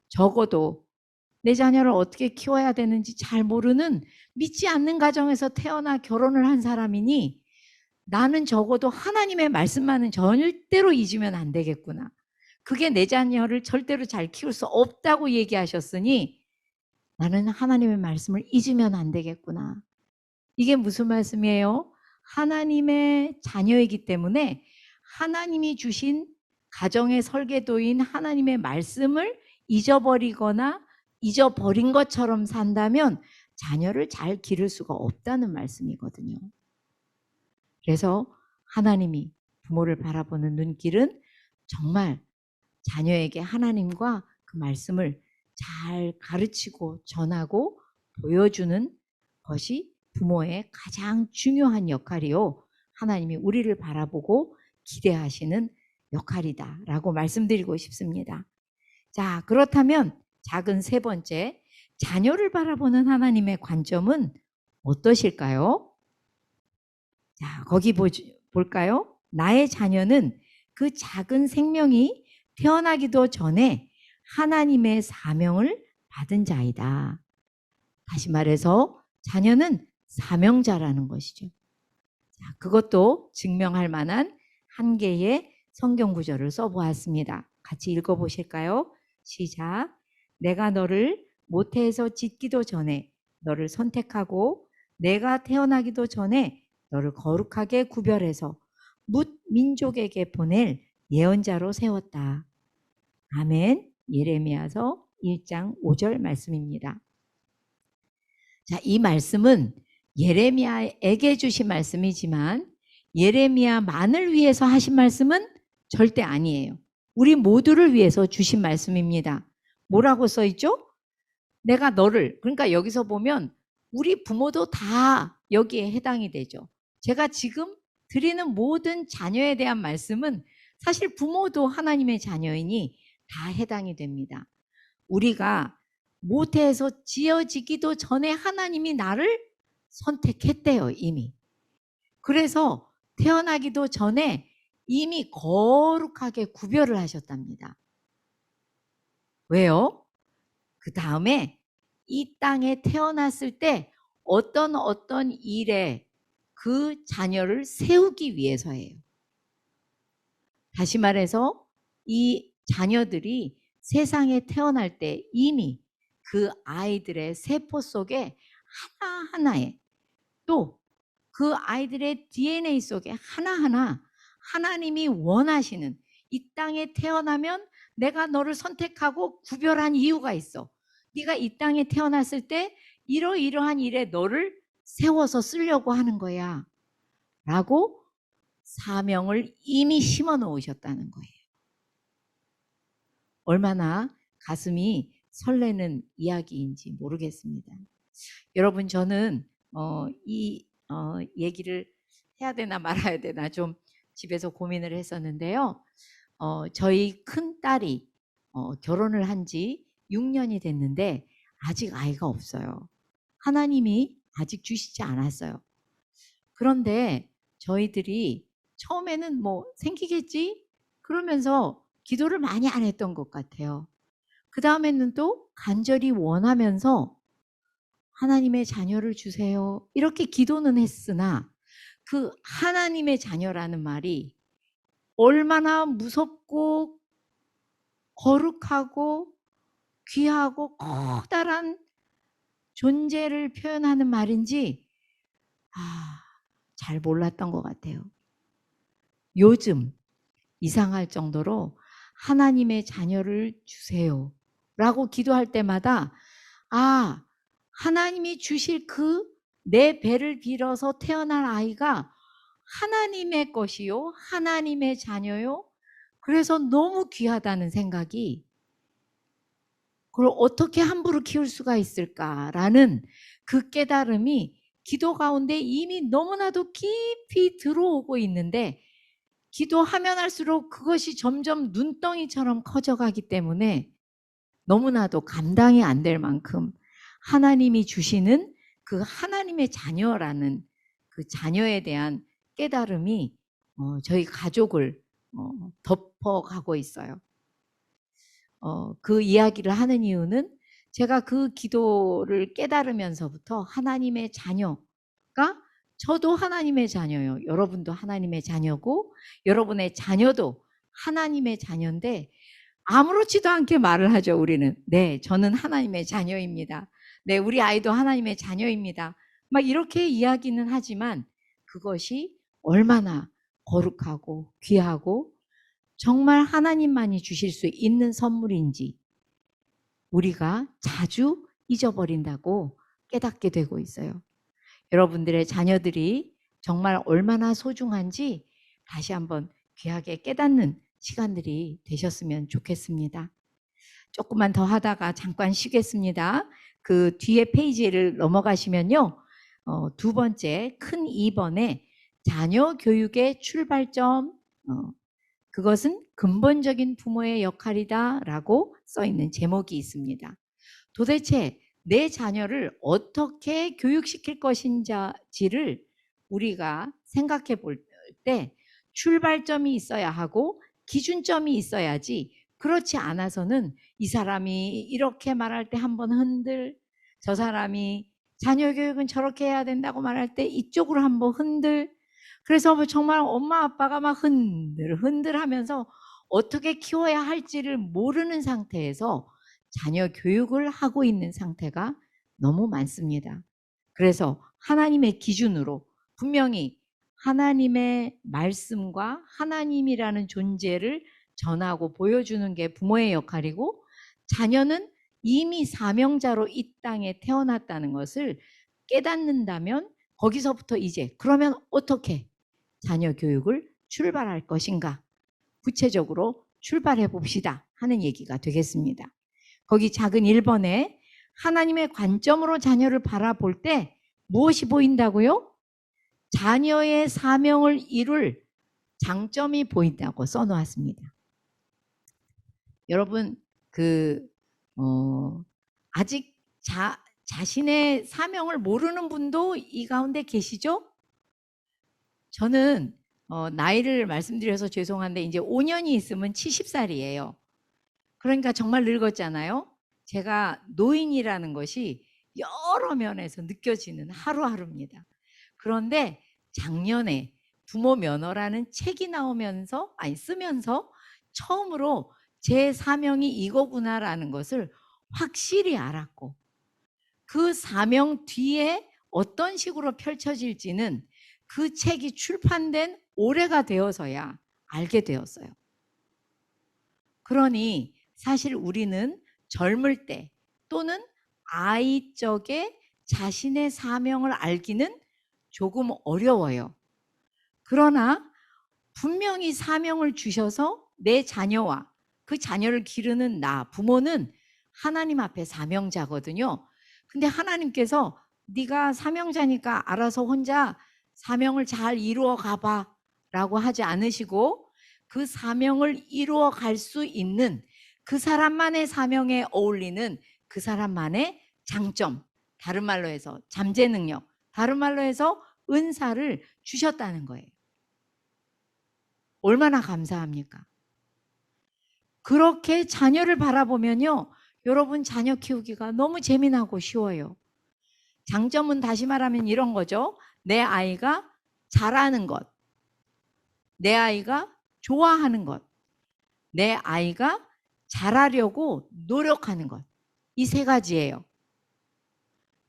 적어도 내 자녀를 어떻게 키워야 되는지 잘 모르는 믿지 않는 가정에서 태어나 결혼을 한 사람이니 나는 적어도 하나님의 말씀만은 절대로 잊으면 안 되겠구나. 그게 내 자녀를 절대로 잘 키울 수 없다고 얘기하셨으니 나는 하나님의 말씀을 잊으면 안 되겠구나. 이게 무슨 말씀이에요? 하나님의 자녀이기 때문에 하나님이 주신 가정의 설계도인 하나님의 말씀을 잊어버리거나 잊어버린 것처럼 산다면 자녀를 잘 기를 수가 없다는 말씀이거든요. 그래서 하나님이 부모를 바라보는 눈길은 정말 자녀에게 하나님과 그 말씀을 잘 가르치고 전하고 보여주는 것이 부모의 가장 중요한 역할이요. 하나님이 우리를 바라보고 기대하시는 역할이다라고 말씀드리고 싶습니다. 자, 그렇다면 작은 세 번째, 자녀를 바라보는 하나님의 관점은 어떠실까요? 자, 거기 볼까요? 나의 자녀는 그 작은 생명이 태어나기도 전에 하나님의 사명을 받은 자이다. 다시 말해서 자녀는 사명자라는 것이죠. 자, 그것도 증명할 만한 한 개의 성경 구절을 써보았습니다. 같이 읽어보실까요? 시작. 내가 너를 모태에서 짓기도 전에 너를 선택하고 내가 태어나기도 전에 너를 거룩하게 구별해서 뭇 민족에게 보낼 예언자로 세웠다. 아멘. 예레미야서 1장 5절 말씀입니다. 자, 이 말씀은 예레미야에게 주신 말씀이지만 예레미야만을 위해서 하신 말씀은 절대 아니에요. 우리 모두를 위해서 주신 말씀입니다. 뭐라고 써있죠? 내가 너를, 그러니까 여기서 보면 우리 부모도 다 여기에 해당이 되죠. 제가 지금 드리는 모든 자녀에 대한 말씀은 사실 부모도 하나님의 자녀이니 다 해당이 됩니다. 우리가 모태에서 지어지기도 전에 하나님이 나를 선택했대요, 이미. 그래서 태어나기도 전에 이미 거룩하게 구별을 하셨답니다. 왜요? 그 다음에 이 땅에 태어났을 때 어떤 일에 그 자녀를 세우기 위해서예요. 다시 말해서 이 자녀들이 세상에 태어날 때 이미 그 아이들의 세포 속에 하나하나에 또 그 아이들의 DNA 속에 하나하나 하나님이 원하시는 이 땅에 태어나면 내가 너를 선택하고 구별한 이유가 있어. 네가 이 땅에 태어났을 때 이러이러한 일에 너를 세워서 쓰려고 하는 거야. 라고 사명을 이미 심어 놓으셨다는 거예요. 얼마나 가슴이 설레는 이야기인지 모르겠습니다. 여러분, 저는 이 얘기를 해야 되나 말아야 되나 좀 집에서 고민을 했었는데요. 저희 큰 딸이 결혼을 한 지 6년이 됐는데 아직 아이가 없어요. 하나님이 아직 주시지 않았어요. 그런데 저희들이 처음에는 뭐 생기겠지? 그러면서 기도를 많이 안 했던 것 같아요. 그 다음에는 또 간절히 원하면서 하나님의 자녀를 주세요. 이렇게 기도는 했으나 그 하나님의 자녀라는 말이 얼마나 무섭고 거룩하고 귀하고 커다란 존재를 표현하는 말인지 잘 몰랐던 것 같아요. 요즘 이상할 정도로 하나님의 자녀를 주세요 라고 기도할 때마다 하나님이 주실 그 내 배를 빌어서 태어날 아이가 하나님의 것이요, 하나님의 자녀요. 그래서 너무 귀하다는 생각이, 그걸 어떻게 함부로 키울 수가 있을까라는 그 깨달음이 기도 가운데 이미 너무나도 깊이 들어오고 있는데, 기도하면 할수록 그것이 점점 눈덩이처럼 커져가기 때문에 너무나도 감당이 안 될 만큼 하나님이 주시는 그 하나님의 자녀라는 그 자녀에 대한 깨달음이 저희 가족을 덮어가고 있어요. 그 이야기를 하는 이유는 제가 그 기도를 깨달으면서부터 하나님의 자녀가, 저도 하나님의 자녀요. 여러분도 하나님의 자녀고 여러분의 자녀도 하나님의 자녀인데 아무렇지도 않게 말을 하죠, 우리는. 네, 저는 하나님의 자녀입니다. 네, 우리 아이도 하나님의 자녀입니다. 막 이렇게 이야기는 하지만 그것이 얼마나 거룩하고 귀하고 정말 하나님만이 주실 수 있는 선물인지 우리가 자주 잊어버린다고 깨닫게 되고 있어요. 여러분들의 자녀들이 정말 얼마나 소중한지 다시 한번 귀하게 깨닫는 시간들이 되셨으면 좋겠습니다. 조금만 더 하다가 잠깐 쉬겠습니다. 그 뒤에 페이지를 넘어가시면요. 두 번째 큰 2번에 자녀 교육의 출발점, 그것은 근본적인 부모의 역할이다 라고 써 있는 제목이 있습니다. 도대체 내 자녀를 어떻게 교육시킬 것인지를 우리가 생각해 볼 때 출발점이 있어야 하고 기준점이 있어야지, 그렇지 않아서는 이 사람이 이렇게 말할 때 한번 흔들, 저 사람이 자녀 교육은 저렇게 해야 된다고 말할 때 이쪽으로 한번 흔들, 그래서 정말 엄마 아빠가 막 흔들 하면서 어떻게 키워야 할지를 모르는 상태에서 자녀 교육을 하고 있는 상태가 너무 많습니다. 그래서 하나님의 기준으로 분명히 하나님의 말씀과 하나님이라는 존재를 전하고 보여주는 게 부모의 역할이고, 자녀는 이미 사명자로 이 땅에 태어났다는 것을 깨닫는다면 거기서부터 이제 그러면 어떻게 자녀 교육을 출발할 것인가, 구체적으로 출발해 봅시다 하는 얘기가 되겠습니다. 거기 작은 1번에 하나님의 관점으로 자녀를 바라볼 때 무엇이 보인다고요? 자녀의 사명을 이룰 장점이 보인다고 써놓았습니다. 여러분, 아직 자신의 사명을 모르는 분도 이 가운데 계시죠? 저는 나이를 말씀드려서 죄송한데 이제 5년이 있으면 70살이에요. 그러니까 정말 늙었잖아요. 제가 노인이라는 것이 여러 면에서 느껴지는 하루하루입니다. 그런데 작년에 부모 면허라는 책이 나오면서, 쓰면서 처음으로 제 사명이 이거구나라는 것을 확실히 알았고, 그 사명 뒤에 어떤 식으로 펼쳐질지는 그 책이 출판된 올해가 되어서야 알게 되었어요. 그러니 사실 우리는 젊을 때 또는 아이 적에 자신의 사명을 알기는 조금 어려워요. 그러나 분명히 사명을 주셔서 내 자녀와 그 자녀를 기르는 나, 부모는 하나님 앞에 사명자거든요. 근데 하나님께서 네가 사명자니까 알아서 혼자 사명을 잘 이루어 가봐 라고 하지 않으시고, 그 사명을 이루어 갈 수 있는 그 사람만의 사명에 어울리는 그 사람만의 장점, 다른 말로 해서 잠재 능력, 다른 말로 해서 은사를 주셨다는 거예요. 얼마나 감사합니까? 그렇게 자녀를 바라보면요, 여러분 자녀 키우기가 너무 재미나고 쉬워요. 장점은 다시 말하면 이런 거죠. 내 아이가 잘하는 것, 내 아이가 좋아하는 것, 내 아이가 잘하려고 노력하는 것. 이 세 가지예요.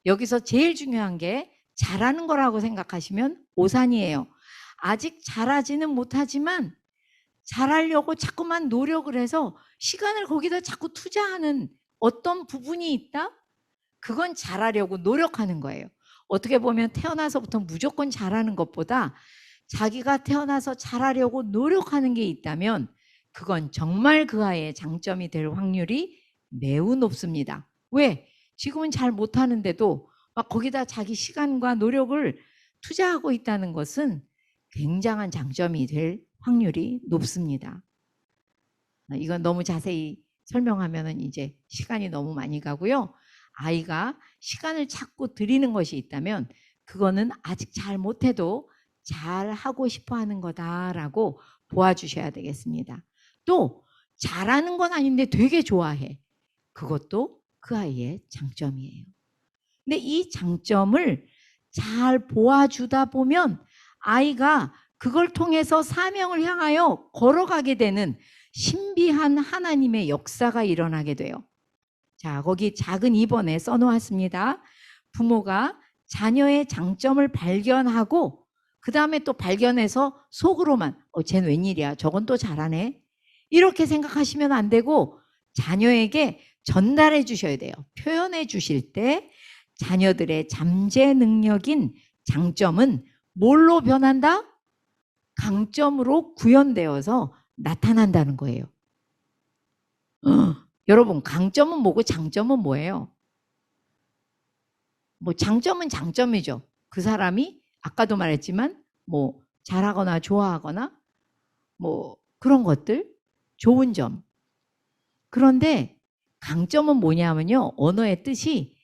여기서 제일 중요한 게 잘하는 거라고 생각하시면 오산이에요. 아직 잘하지는 못하지만 잘하려고 자꾸만 노력을 해서 시간을 거기다 자꾸 투자하는 어떤 부분이 있다? 그건 잘하려고 노력하는 거예요. 어떻게 보면 태어나서부터 무조건 잘하는 것보다 자기가 태어나서 잘하려고 노력하는 게 있다면 그건 정말 그 아이의 장점이 될 확률이 매우 높습니다. 왜? 지금은 잘 못하는데도 막 거기다 자기 시간과 노력을 투자하고 있다는 것은 굉장한 장점이 될 확률이 높습니다. 이건 너무 자세히 설명하면 이제 시간이 너무 많이 가고요. 아이가 시간을 자꾸 들이는 것이 있다면 그거는 아직 잘 못해도 잘 하고 싶어 하는 거다라고 도와주셔야 되겠습니다. 또 잘하는 건 아닌데 되게 좋아해. 그것도 그 아이의 장점이에요. 근데 이 장점을 잘 보아주다 보면 아이가 그걸 통해서 사명을 향하여 걸어가게 되는 신비한 하나님의 역사가 일어나게 돼요. 자, 거기 작은 2번에 써놓았습니다. 부모가 자녀의 장점을 발견하고 그 다음에 또 발견해서 속으로만 쟤는 웬일이야, 저건 또 잘하네, 이렇게 생각하시면 안 되고 자녀에게 전달해 주셔야 돼요. 표현해 주실 때 자녀들의 잠재 능력인 장점은 뭘로 변한다? 강점으로 구현되어서 나타난다는 거예요. 여러분, 강점은 뭐고 장점은 뭐예요? 뭐 장점은 장점이죠. 그 사람이 아까도 말했지만 뭐 잘하거나 좋아하거나 뭐 그런 것들, 좋은 점. 그런데 강점은 뭐냐면요, 언어의 뜻이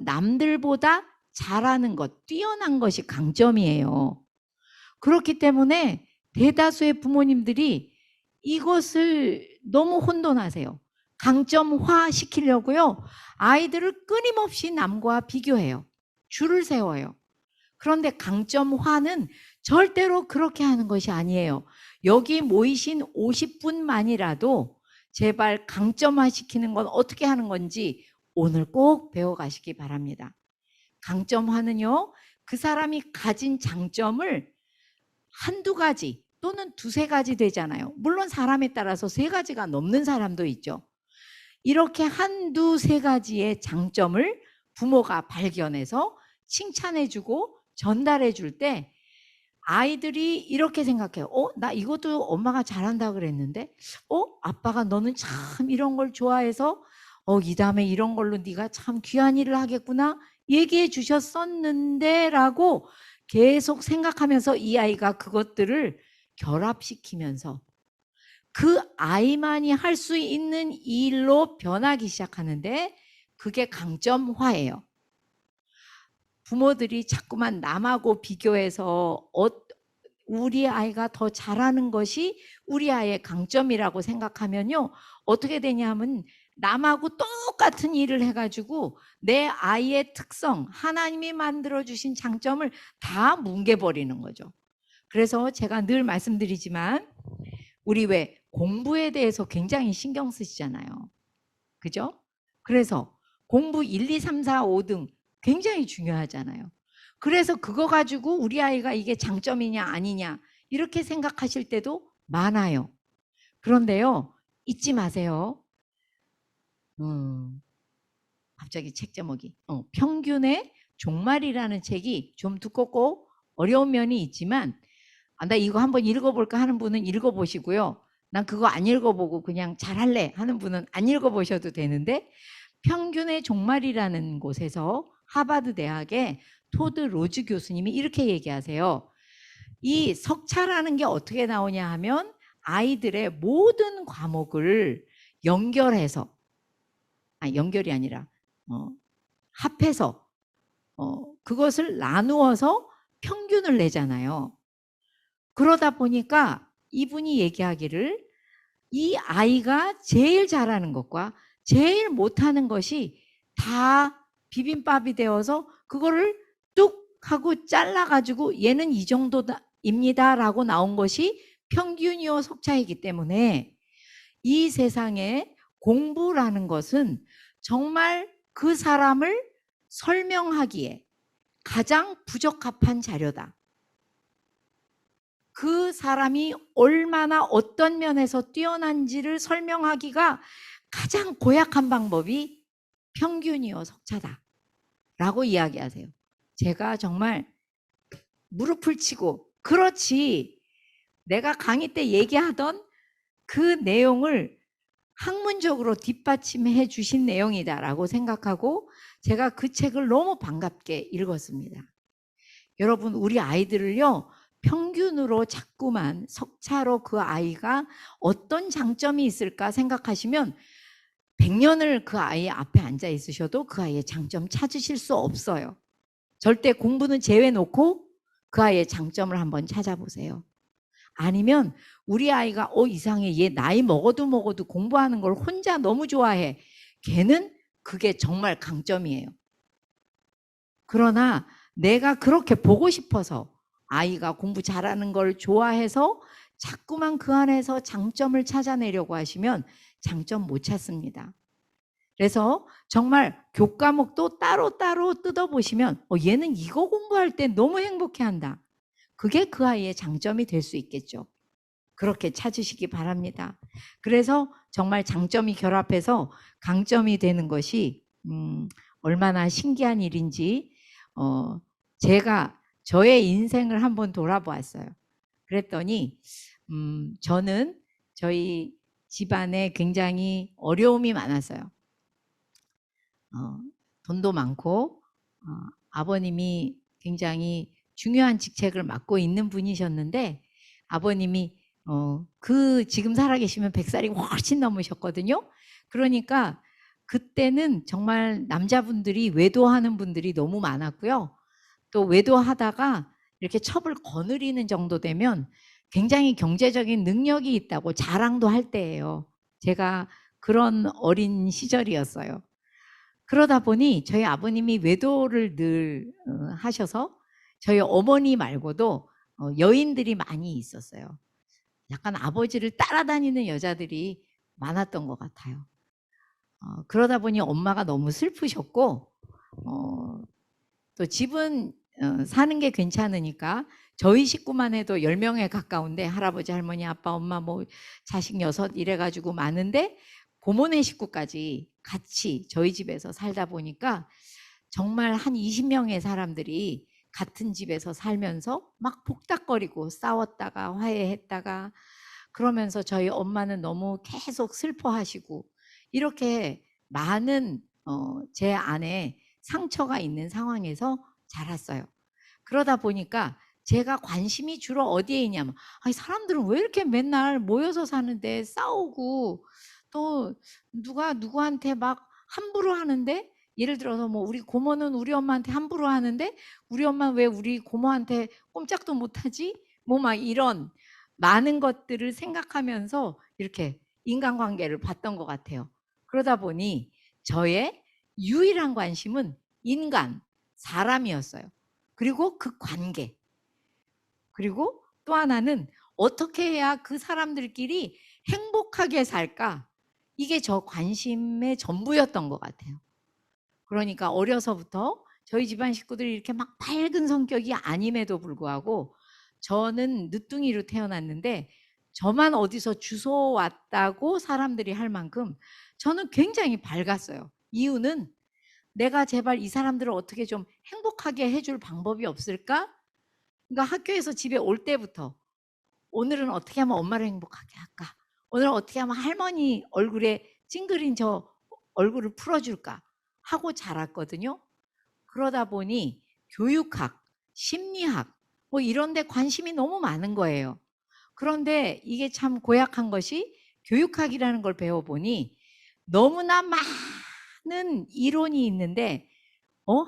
남들보다 잘하는 것, 뛰어난 것이 강점이에요. 그렇기 때문에 대다수의 부모님들이 이것을 너무 혼돈하세요. 강점화 시키려고요, 아이들을 끊임없이 남과 비교해요. 줄을 세워요. 그런데 강점화는 절대로 그렇게 하는 것이 아니에요. 여기 모이신 50분만이라도 제발 강점화 시키는 건 어떻게 하는 건지 오늘 꼭 배워가시기 바랍니다. 강점화는요, 그 사람이 가진 장점을 한두 가지 또는 두세 가지 되잖아요. 물론 사람에 따라서 세 가지가 넘는 사람도 있죠. 이렇게 한두 세 가지의 장점을 부모가 발견해서 칭찬해주고 전달해줄 때 아이들이 이렇게 생각해요. 나 이것도 엄마가 잘한다 그랬는데, 아빠가 너는 참 이런 걸 좋아해서 이 다음에 이런 걸로 네가 참 귀한 일을 하겠구나 얘기해 주셨었는데 라고 계속 생각하면서 이 아이가 그것들을 결합시키면서 그 아이만이 할 수 있는 일로 변하기 시작하는데 그게 강점화예요. 부모들이 자꾸만 남하고 비교해서 우리 아이가 더 잘하는 것이 우리 아이의 강점이라고 생각하면요, 어떻게 되냐면 남하고 똑같은 일을 해가지고 내 아이의 특성, 하나님이 만들어주신 장점을 다 뭉개버리는 거죠. 그래서 제가 늘 말씀드리지만 우리 왜 공부에 대해서 굉장히 신경 쓰시잖아요. 그죠? 그래서 공부 1, 2, 3, 4, 5등 굉장히 중요하잖아요. 그래서 그거 가지고 우리 아이가 이게 장점이냐 아니냐 이렇게 생각하실 때도 많아요. 그런데요, 잊지 마세요. 갑자기 책 제목이 평균의 종말이라는 책이 좀 두껍고 어려운 면이 있지만 나 이거 한번 읽어볼까 하는 분은 읽어보시고요. 난 그거 안 읽어보고 그냥 잘할래 하는 분은 안 읽어보셔도 되는데, 평균의 종말이라는 곳에서 하버드 대학의 토드 로즈 교수님이 이렇게 얘기하세요. 이 석차라는 게 어떻게 나오냐 하면 아이들의 모든 과목을 연결해서, 연결이 아니라 합해서 그것을 나누어서 평균을 내잖아요. 그러다 보니까 이분이 얘기하기를 이 아이가 제일 잘하는 것과 제일 못하는 것이 다 비빔밥이 되어서 그거를 뚝 하고 잘라가지고 얘는 이 정도입니다 라고 나온 것이 평균이요 석차이기 때문에 이 세상에 공부라는 것은 정말 그 사람을 설명하기에 가장 부적합한 자료다. 그 사람이 얼마나 어떤 면에서 뛰어난지를 설명하기가 가장 고약한 방법이 평균이요 석차다 라고 이야기하세요. 제가 정말 무릎을 치고 그렇지, 내가 강의 때 얘기하던 그 내용을 학문적으로 뒷받침해 주신 내용이다라고 생각하고 제가 그 책을 너무 반갑게 읽었습니다. 여러분, 우리 아이들을요, 평균으로 자꾸만 석차로 그 아이가 어떤 장점이 있을까 생각하시면 100년을 그 아이 앞에 앉아 있으셔도 그 아이의 장점 찾으실 수 없어요. 절대 공부는 제외놓고 그 아이의 장점을 한번 찾아보세요. 아니면 우리 아이가 이상해, 얘 나이 먹어도 공부하는 걸 혼자 너무 좋아해. 걔는 그게 정말 강점이에요. 그러나 내가 그렇게 보고 싶어서 아이가 공부 잘하는 걸 좋아해서 자꾸만 그 안에서 장점을 찾아내려고 하시면 장점 못 찾습니다. 그래서 정말 교과목도 따로따로 뜯어보시면 얘는 이거 공부할 때 너무 행복해한다. 그게 그 아이의 장점이 될 수 있겠죠. 그렇게 찾으시기 바랍니다. 그래서 정말 장점이 결합해서 강점이 되는 것이 얼마나 신기한 일인지 제가 저의 인생을 한번 돌아보았어요. 그랬더니 저는 저희 집안에 굉장히 어려움이 많았어요. 돈도 많고 아버님이 굉장히 중요한 직책을 맡고 있는 분이셨는데 아버님이 지금 살아계시면 100살이 훨씬 넘으셨거든요. 그러니까 그때는 정말 남자분들이 외도하는 분들이 너무 많았고요. 또 외도하다가 이렇게 첩을 거느리는 정도 되면 굉장히 경제적인 능력이 있다고 자랑도 할 때예요. 제가 그런 어린 시절이었어요. 그러다 보니 저희 아버님이 외도를 늘 하셔서 저희 어머니 말고도 여인들이 많이 있었어요. 약간 아버지를 따라다니는 여자들이 많았던 것 같아요. 그러다 보니 엄마가 너무 슬프셨고 또 집은 사는 게 괜찮으니까 저희 식구만 해도 10명에 가까운데 할아버지, 할머니, 아빠, 엄마, 뭐 자식 6 이래가지고 많은데 고모네 식구까지 같이 저희 집에서 살다 보니까 정말 한 20명의 사람들이 같은 집에서 살면서 막 복닥거리고 싸웠다가 화해했다가 그러면서 저희 엄마는 너무 계속 슬퍼하시고 이렇게 많은 제 안에 상처가 있는 상황에서 자랐어요. 그러다 보니까 제가 관심이 주로 어디에 있냐면 아니 사람들은 왜 이렇게 맨날 모여서 사는데 싸우고 또 누가 누구한테 막 함부로 하는데, 예를 들어서 뭐 우리 고모는 우리 엄마한테 함부로 하는데 우리 엄마는 왜 우리 고모한테 꼼짝도 못하지? 뭐 막 이런 많은 것들을 생각하면서 이렇게 인간관계를 봤던 것 같아요. 그러다 보니 저의 유일한 관심은 인간, 사람이었어요. 그리고 그 관계. 그리고 또 하나는 어떻게 해야 그 사람들끼리 행복하게 살까? 이게 저 관심의 전부였던 것 같아요. 그러니까 어려서부터 저희 집안 식구들이 이렇게 막 밝은 성격이 아님에도 불구하고 저는 늦둥이로 태어났는데 저만 어디서 주워 왔다고 사람들이 할 만큼 저는 굉장히 밝았어요. 이유는 내가 제발 이 사람들을 어떻게 좀 행복하게 해줄 방법이 없을까? 그러니까 학교에서 집에 올 때부터 오늘은 어떻게 하면 엄마를 행복하게 할까? 오늘은 어떻게 하면 할머니 얼굴에 찡그린 저 얼굴을 풀어줄까? 하고 자랐거든요. 그러다 보니 교육학, 심리학 뭐 이런 데 관심이 너무 많은 거예요. 그런데 이게 참 고약한 것이 교육학이라는 걸 배워보니 너무나 많은 이론이 있는데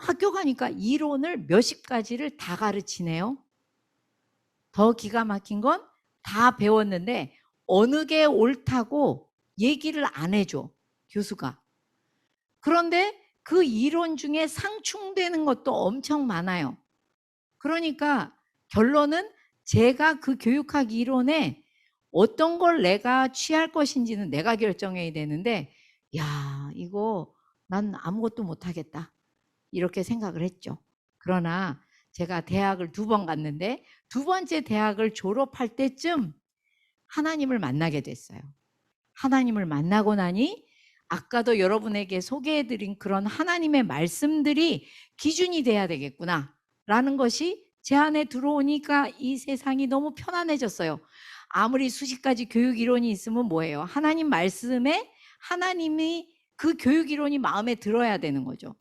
학교 가니까 이론을 몇십 가지를 다 가르치네요. 더 기가 막힌 건 다 배웠는데 어느 게 옳다고 얘기를 안 해줘, 교수가. 그런데 그 이론 중에 상충되는 것도 엄청 많아요. 그러니까 결론은 제가 그 교육학 이론에 어떤 걸 내가 취할 것인지는 내가 결정해야 되는데, 야, 이거 난 아무것도 못하겠다. 이렇게 생각을 했죠. 그러나 제가 대학을 2번 갔는데 2번째 대학을 졸업할 때쯤 하나님을 만나게 됐어요. 하나님을 만나고 나니 아까도 여러분에게 소개해드린 그런 하나님의 말씀들이 기준이 돼야 되겠구나 라는 것이 제 안에 들어오니까 이 세상이 너무 편안해졌어요. 아무리 수십 가지 교육 이론이 있으면 뭐예요? 하나님 말씀에 하나님이 그 교육 이론이 마음에 들어야 되는 거죠.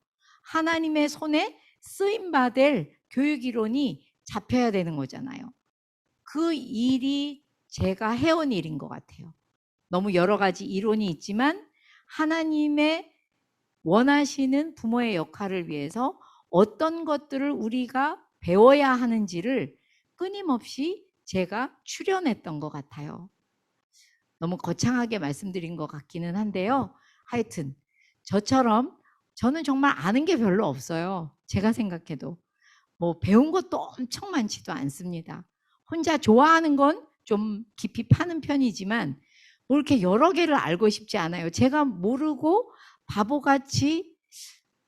하나님의 손에 쓰임받을 교육 이론이 잡혀야 되는 거잖아요. 그 일이 제가 해온 일인 것 같아요. 너무 여러 가지 이론이 있지만 하나님의 원하시는 부모의 역할을 위해서 어떤 것들을 우리가 배워야 하는지를 끊임없이 제가 출연했던 것 같아요. 너무 거창하게 말씀드린 것 같기는 한데요. 하여튼 저처럼 저는 정말 아는 게 별로 없어요. 제가 생각해도. 뭐 배운 것도 엄청 많지도 않습니다. 혼자 좋아하는 건 좀 깊이 파는 편이지만 뭐 이렇게 여러 개를 알고 싶지 않아요. 제가 모르고 바보같이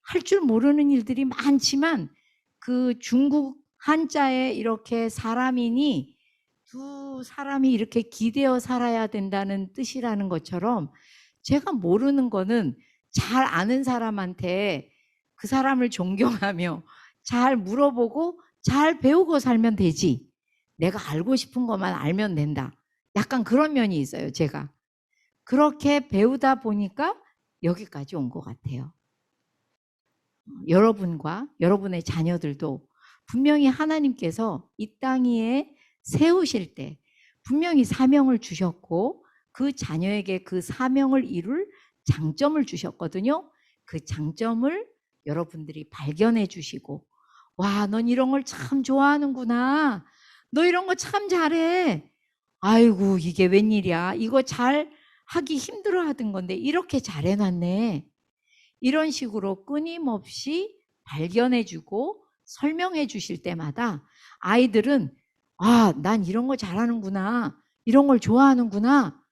할 줄 모르는 일들이 많지만 그 중국 한자에 이렇게 사람이니 두 사람이 이렇게 기대어 살아야 된다는 뜻이라는 것처럼 제가 모르는 거는 잘 아는 사람한테 그 사람을 존경하며 잘 물어보고 잘 배우고 살면 되지. 내가 알고 싶은 것만 알면 된다. 약간 그런 면이 있어요, 제가. 그렇게 배우다 보니까 여기까지 온 것 같아요. 여러분과 여러분의 자녀들도 분명히 하나님께서 이 땅 위에 세우실 때 분명히 사명을 주셨고 그 자녀에게 그 사명을 이룰 장점을 주셨거든요. 그 장점을 여러분들이 발견해 주시고 와, 넌 이런 걸 참 좋아하는구나. 너 이런 거 참 잘해. 아이고, 이게 웬일이야. 이거 잘 하기 힘들어 하던 건데 이렇게 잘 해놨네. 이런 식으로 끊임없이 발견해 주고 설명해 주실 때마다 아이들은 아, 난 이런 거 잘하는구나. 이런 걸 좋아하는구나.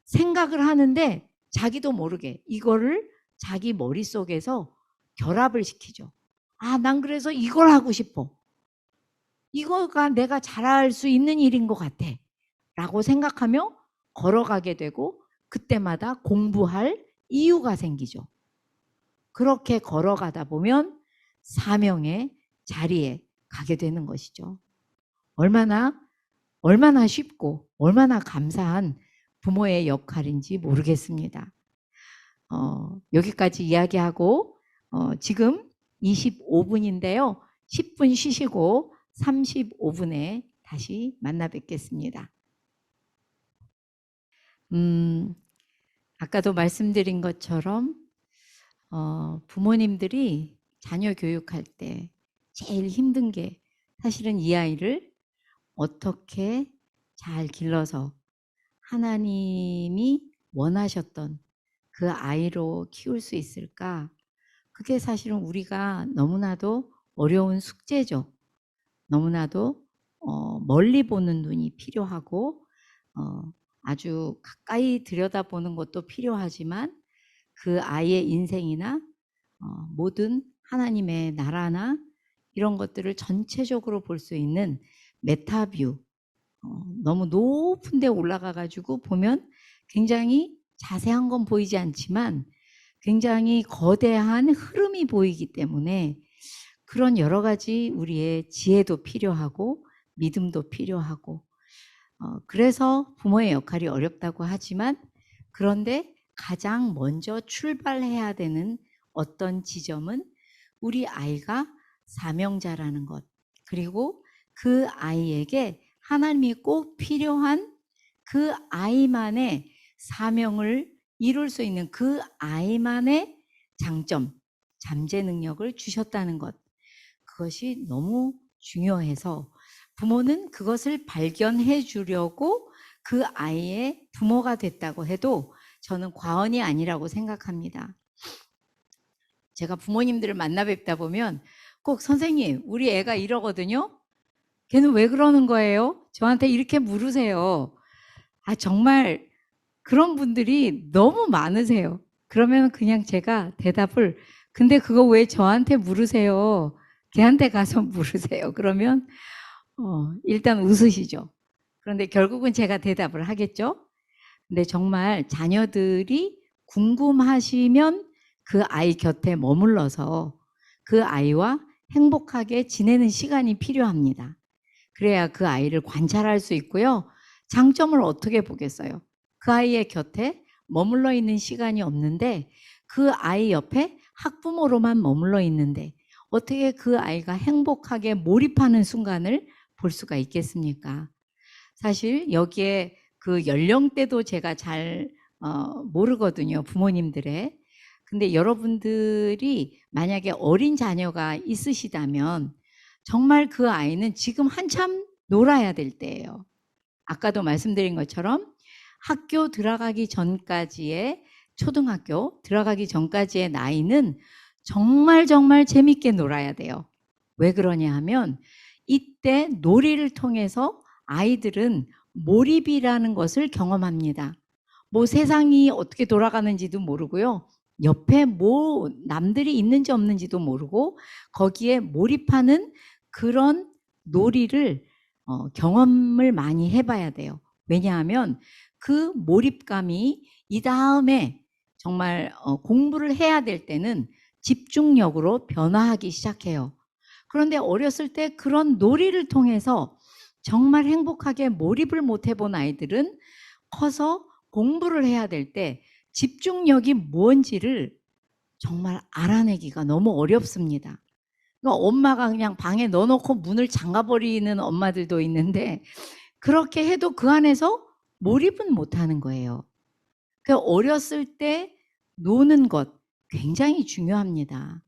생각을 하는데 자기도 모르게 이거를 자기 머릿속에서 결합을 시키죠. 아, 난 그래서 이걸 하고 싶어. 이거가 내가 잘할 수 있는 일인 것 같아. 라고 생각하며 걸어가게 되고 그때마다 공부할 이유가 생기죠. 그렇게 걸어가다 보면 사명의 자리에 가게 되는 것이죠. 얼마나 쉽고 얼마나 감사한 부모의 역할인지 모르겠습니다. 여기까지 이야기하고 지금 25분인데요. 10분 쉬시고 35분에 다시 만나 뵙겠습니다. 아까도 말씀드린 것처럼 부모님들이 자녀 교육할 때 제일 힘든 게 사실은 이 아이를 어떻게 잘 길러서 하나님이 원하셨던 그 아이로 키울 수 있을까? 그게 사실은 우리가 너무나도 어려운 숙제죠. 너무나도 멀리 보는 눈이 필요하고 아주 가까이 들여다보는 것도 필요하지만 그 아이의 인생이나 모든 하나님의 나라나 이런 것들을 전체적으로 볼 수 있는 메타뷰, 너무 높은 데 올라가 가지고 보면 굉장히 자세한 건 보이지 않지만 굉장히 거대한 흐름이 보이기 때문에 그런 여러 가지 우리의 지혜도 필요하고 믿음도 필요하고 그래서 부모의 역할이 어렵다고 하지만 그런데 가장 먼저 출발해야 되는 어떤 지점은 우리 아이가 사명자라는 것, 그리고 그 아이에게 하나님이 꼭 필요한 그 아이만의 사명을 이룰 수 있는 그 아이만의 장점, 잠재 능력을 주셨다는 것. 그것이 너무 중요해서 부모는 그것을 발견해 주려고 그 아이의 부모가 됐다고 해도 저는 과언이 아니라고 생각합니다. 제가 부모님들을 만나 뵙다 보면 꼭 선생님, 우리 애가 이러거든요. 걔는 왜 그러는 거예요? 저한테 이렇게 물으세요. 정말 그런 분들이 너무 많으세요. 그러면 그냥 제가 대답을 근데 그거 왜 저한테 물으세요? 걔한테 가서 물으세요. 그러면 일단 웃으시죠. 그런데 결국은 제가 대답을 하겠죠. 근데 정말 자녀들이 궁금하시면 그 아이 곁에 머물러서 그 아이와 행복하게 지내는 시간이 필요합니다. 그래야 그 아이를 관찰할 수 있고요. 장점을 어떻게 보겠어요? 그 아이의 곁에 머물러 있는 시간이 없는데 그 아이 옆에 학부모로만 머물러 있는데 어떻게 그 아이가 행복하게 몰입하는 순간을 볼 수가 있겠습니까? 사실 여기에 그 연령대도 제가 잘 모르거든요. 부모님들의. 근데 여러분들이 만약에 어린 자녀가 있으시다면 정말 그 아이는 지금 한참 놀아야 될 때예요. 아까도 말씀드린 것처럼 학교 들어가기 전까지의 초등학교 들어가기 전까지의 나이는 정말 정말 재밌게 놀아야 돼요. 왜 그러냐 하면 이때 놀이를 통해서 아이들은 몰입이라는 것을 경험합니다. 뭐 세상이 어떻게 돌아가는지도 모르고요. 옆에 뭐 남들이 있는지 없는지도 모르고 거기에 몰입하는 그런 놀이를 경험을 많이 해봐야 돼요. 왜냐하면 그 몰입감이 이 다음에 정말 공부를 해야 될 때는 집중력으로 변화하기 시작해요. 그런데 어렸을 때 그런 놀이를 통해서 정말 행복하게 몰입을 못 해본 아이들은 커서 공부를 해야 될 때 집중력이 뭔지를 정말 알아내기가 너무 어렵습니다. 그러니까 엄마가 그냥 방에 넣어놓고 문을 잠가버리는 엄마들도 있는데 그렇게 해도 그 안에서 몰입은 못하는 거예요. 그러니까 어렸을 때 노는 것 굉장히 중요합니다.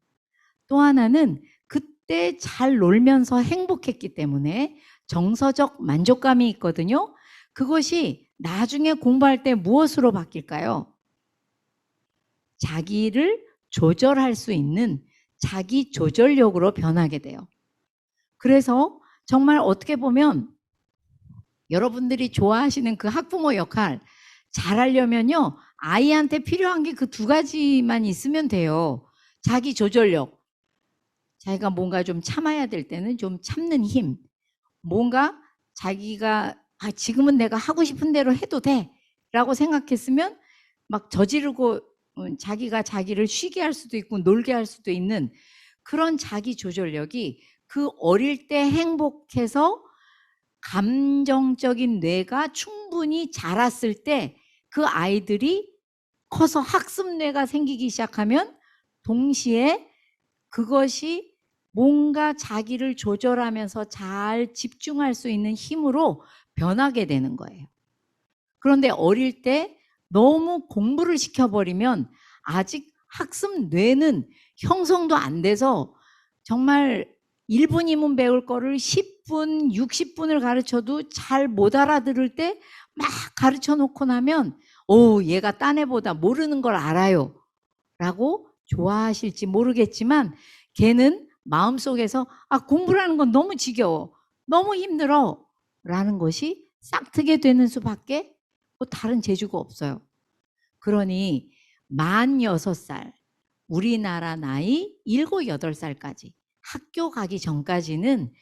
또 하나는 그때 잘 놀면서 행복했기 때문에 정서적 만족감이 있거든요. 그것이 나중에 공부할 때 무엇으로 바뀔까요? 자기를 조절할 수 있는 자기 조절력으로 변하게 돼요. 그래서 정말 어떻게 보면 여러분들이 좋아하시는 그 학부모 역할 잘하려면요. 아이한테 필요한 게 그 두 가지만 있으면 돼요. 자기 조절력. 자기가 뭔가 좀 참아야 될 때는 좀 참는 힘. 뭔가 자기가 지금은 내가 하고 싶은 대로 해도 돼 라고 생각했으면 막 저지르고 자기가 자기를 쉬게 할 수도 있고 놀게 할 수도 있는 그런 자기 조절력이 그 어릴 때 행복해서 감정적인 뇌가 충분히 자랐을 때 그 아이들이 커서 학습뇌가 생기기 시작하면 동시에 그것이 뭔가 자기를 조절하면서 잘 집중할 수 있는 힘으로 변하게 되는 거예요. 그런데 어릴 때 너무 공부를 시켜버리면 아직 학습 뇌는 형성도 안 돼서 정말 1분이면 배울 거를 10분, 60분을 가르쳐도 잘 못 알아들을 때 막 가르쳐 놓고 나면 얘가 딴 애보다 모르는 걸 알아요 라고 좋아하실지 모르겠지만 걔는 마음속에서 공부를 하는 건 너무 지겨워, 너무 힘들어 라는 것이 싹트게 되는 수밖에 다른 재주가 없어요. 그러니 만 6살, 우리나라 나이 7, 8살까지 학교 가기 전까지는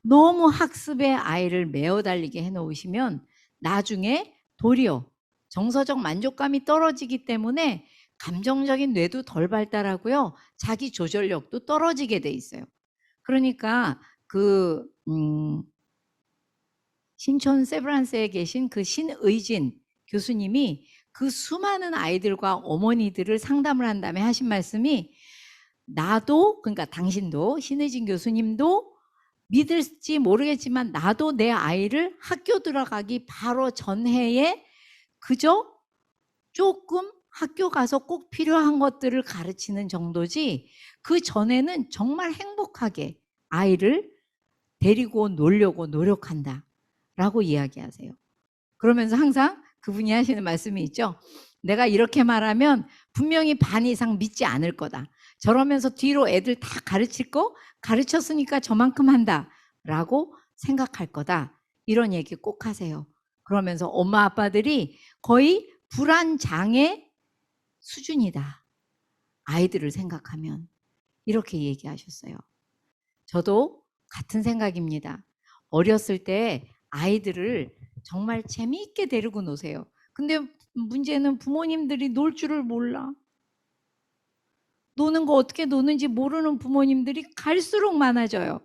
너무 학습에 아이를 매어 달리게 해놓으시면 나중에 도리어 정서적 만족감이 떨어지기 때문에 감정적인 뇌도 덜 발달하고요. 자기 조절력도 떨어지게 돼 있어요. 그러니까 신촌 세브란스에 계신 그 신의진 교수님이 그 수많은 아이들과 어머니들을 상담을 한 다음에 하신 말씀이, 나도, 그러니까 당신도, 신의진 교수님도 믿을지 모르겠지만 나도 내 아이를 학교 들어가기 바로 전해에 그저 조금 학교 가서 꼭 필요한 것들을 가르치는 정도지, 그 전에는 정말 행복하게 아이를 데리고 놀려고 노력한다 라고 이야기하세요. 그러면서 항상 그분이 하시는 말씀이 있죠. 내가 이렇게 말하면 분명히 반 이상 믿지 않을 거다. 저러면서 뒤로 애들 다 가르칠 거 가르쳤으니까 저만큼 한다 라고 생각할 거다. 이런 얘기 꼭 하세요. 그러면서 엄마 아빠들이 거의 불안장애 수준이다. 아이들을 생각하면. 이렇게 얘기하셨어요. 저도 같은 생각입니다. 어렸을 때 아이들을 정말 재미있게 데리고 노세요. 근데 문제는 부모님들이 놀 줄을 몰라. 노는 거 어떻게 노는지 모르는 부모님들이 갈수록 많아져요.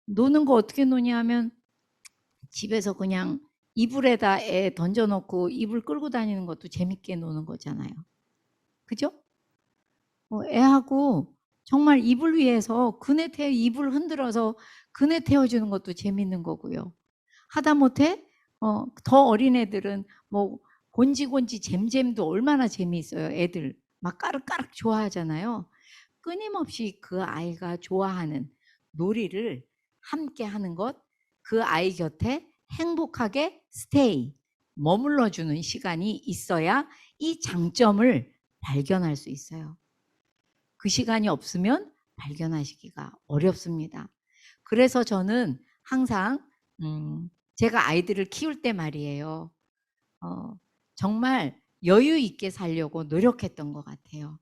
노는 거 어떻게 노냐 하면 집에서 그냥 이불에다 애 던져놓고 이불 끌고 다니는 것도 재밌게 노는 거잖아요. 그죠? 애하고 정말 이불 위에서 이불 흔들어서 그네 태워주는 것도 재밌는 거고요. 하다못해 더 어린 애들은 뭐 곤지곤지 잼잼도 얼마나 재미있어요. 애들 막 까르까르 좋아하잖아요. 끊임없이 그 아이가 좋아하는 놀이를 함께 하는 것, 그 아이 곁에 행복하게 머물러주는 시간이 있어야 이 장점을 발견할 수 있어요. 그 시간이 없으면 발견하시기가 어렵습니다. 그래서 저는 항상 제가 아이들을 키울 때 말이에요. 정말 여유 있게 살려고 노력했던 것 같아요.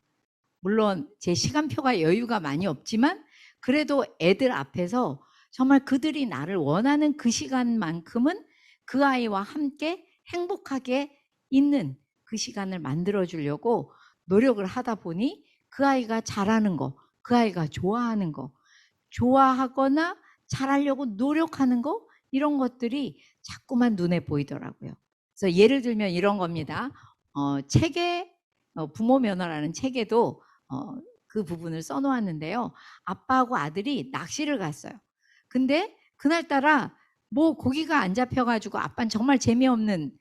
물론 제 시간표가 여유가 많이 없지만 그래도 애들 앞에서 정말 그들이 나를 원하는 그 시간만큼은 그 아이와 함께 행복하게 있는 그 시간을 만들어 주려고 노력을 하다 보니 그 아이가 잘하는 거, 그 아이가 좋아하는 거, 좋아하거나 잘하려고 노력하는 거, 이런 것들이 자꾸만 눈에 보이더라고요. 그래서 예를 들면 이런 겁니다. 책에 부모 면허라는 책에도 그 부분을 써놓았는데요. 아빠하고 아들이 낚시를 갔어요. 근데 그날따라 뭐 고기가 안 잡혀가지고 아빠는 정말 재미없는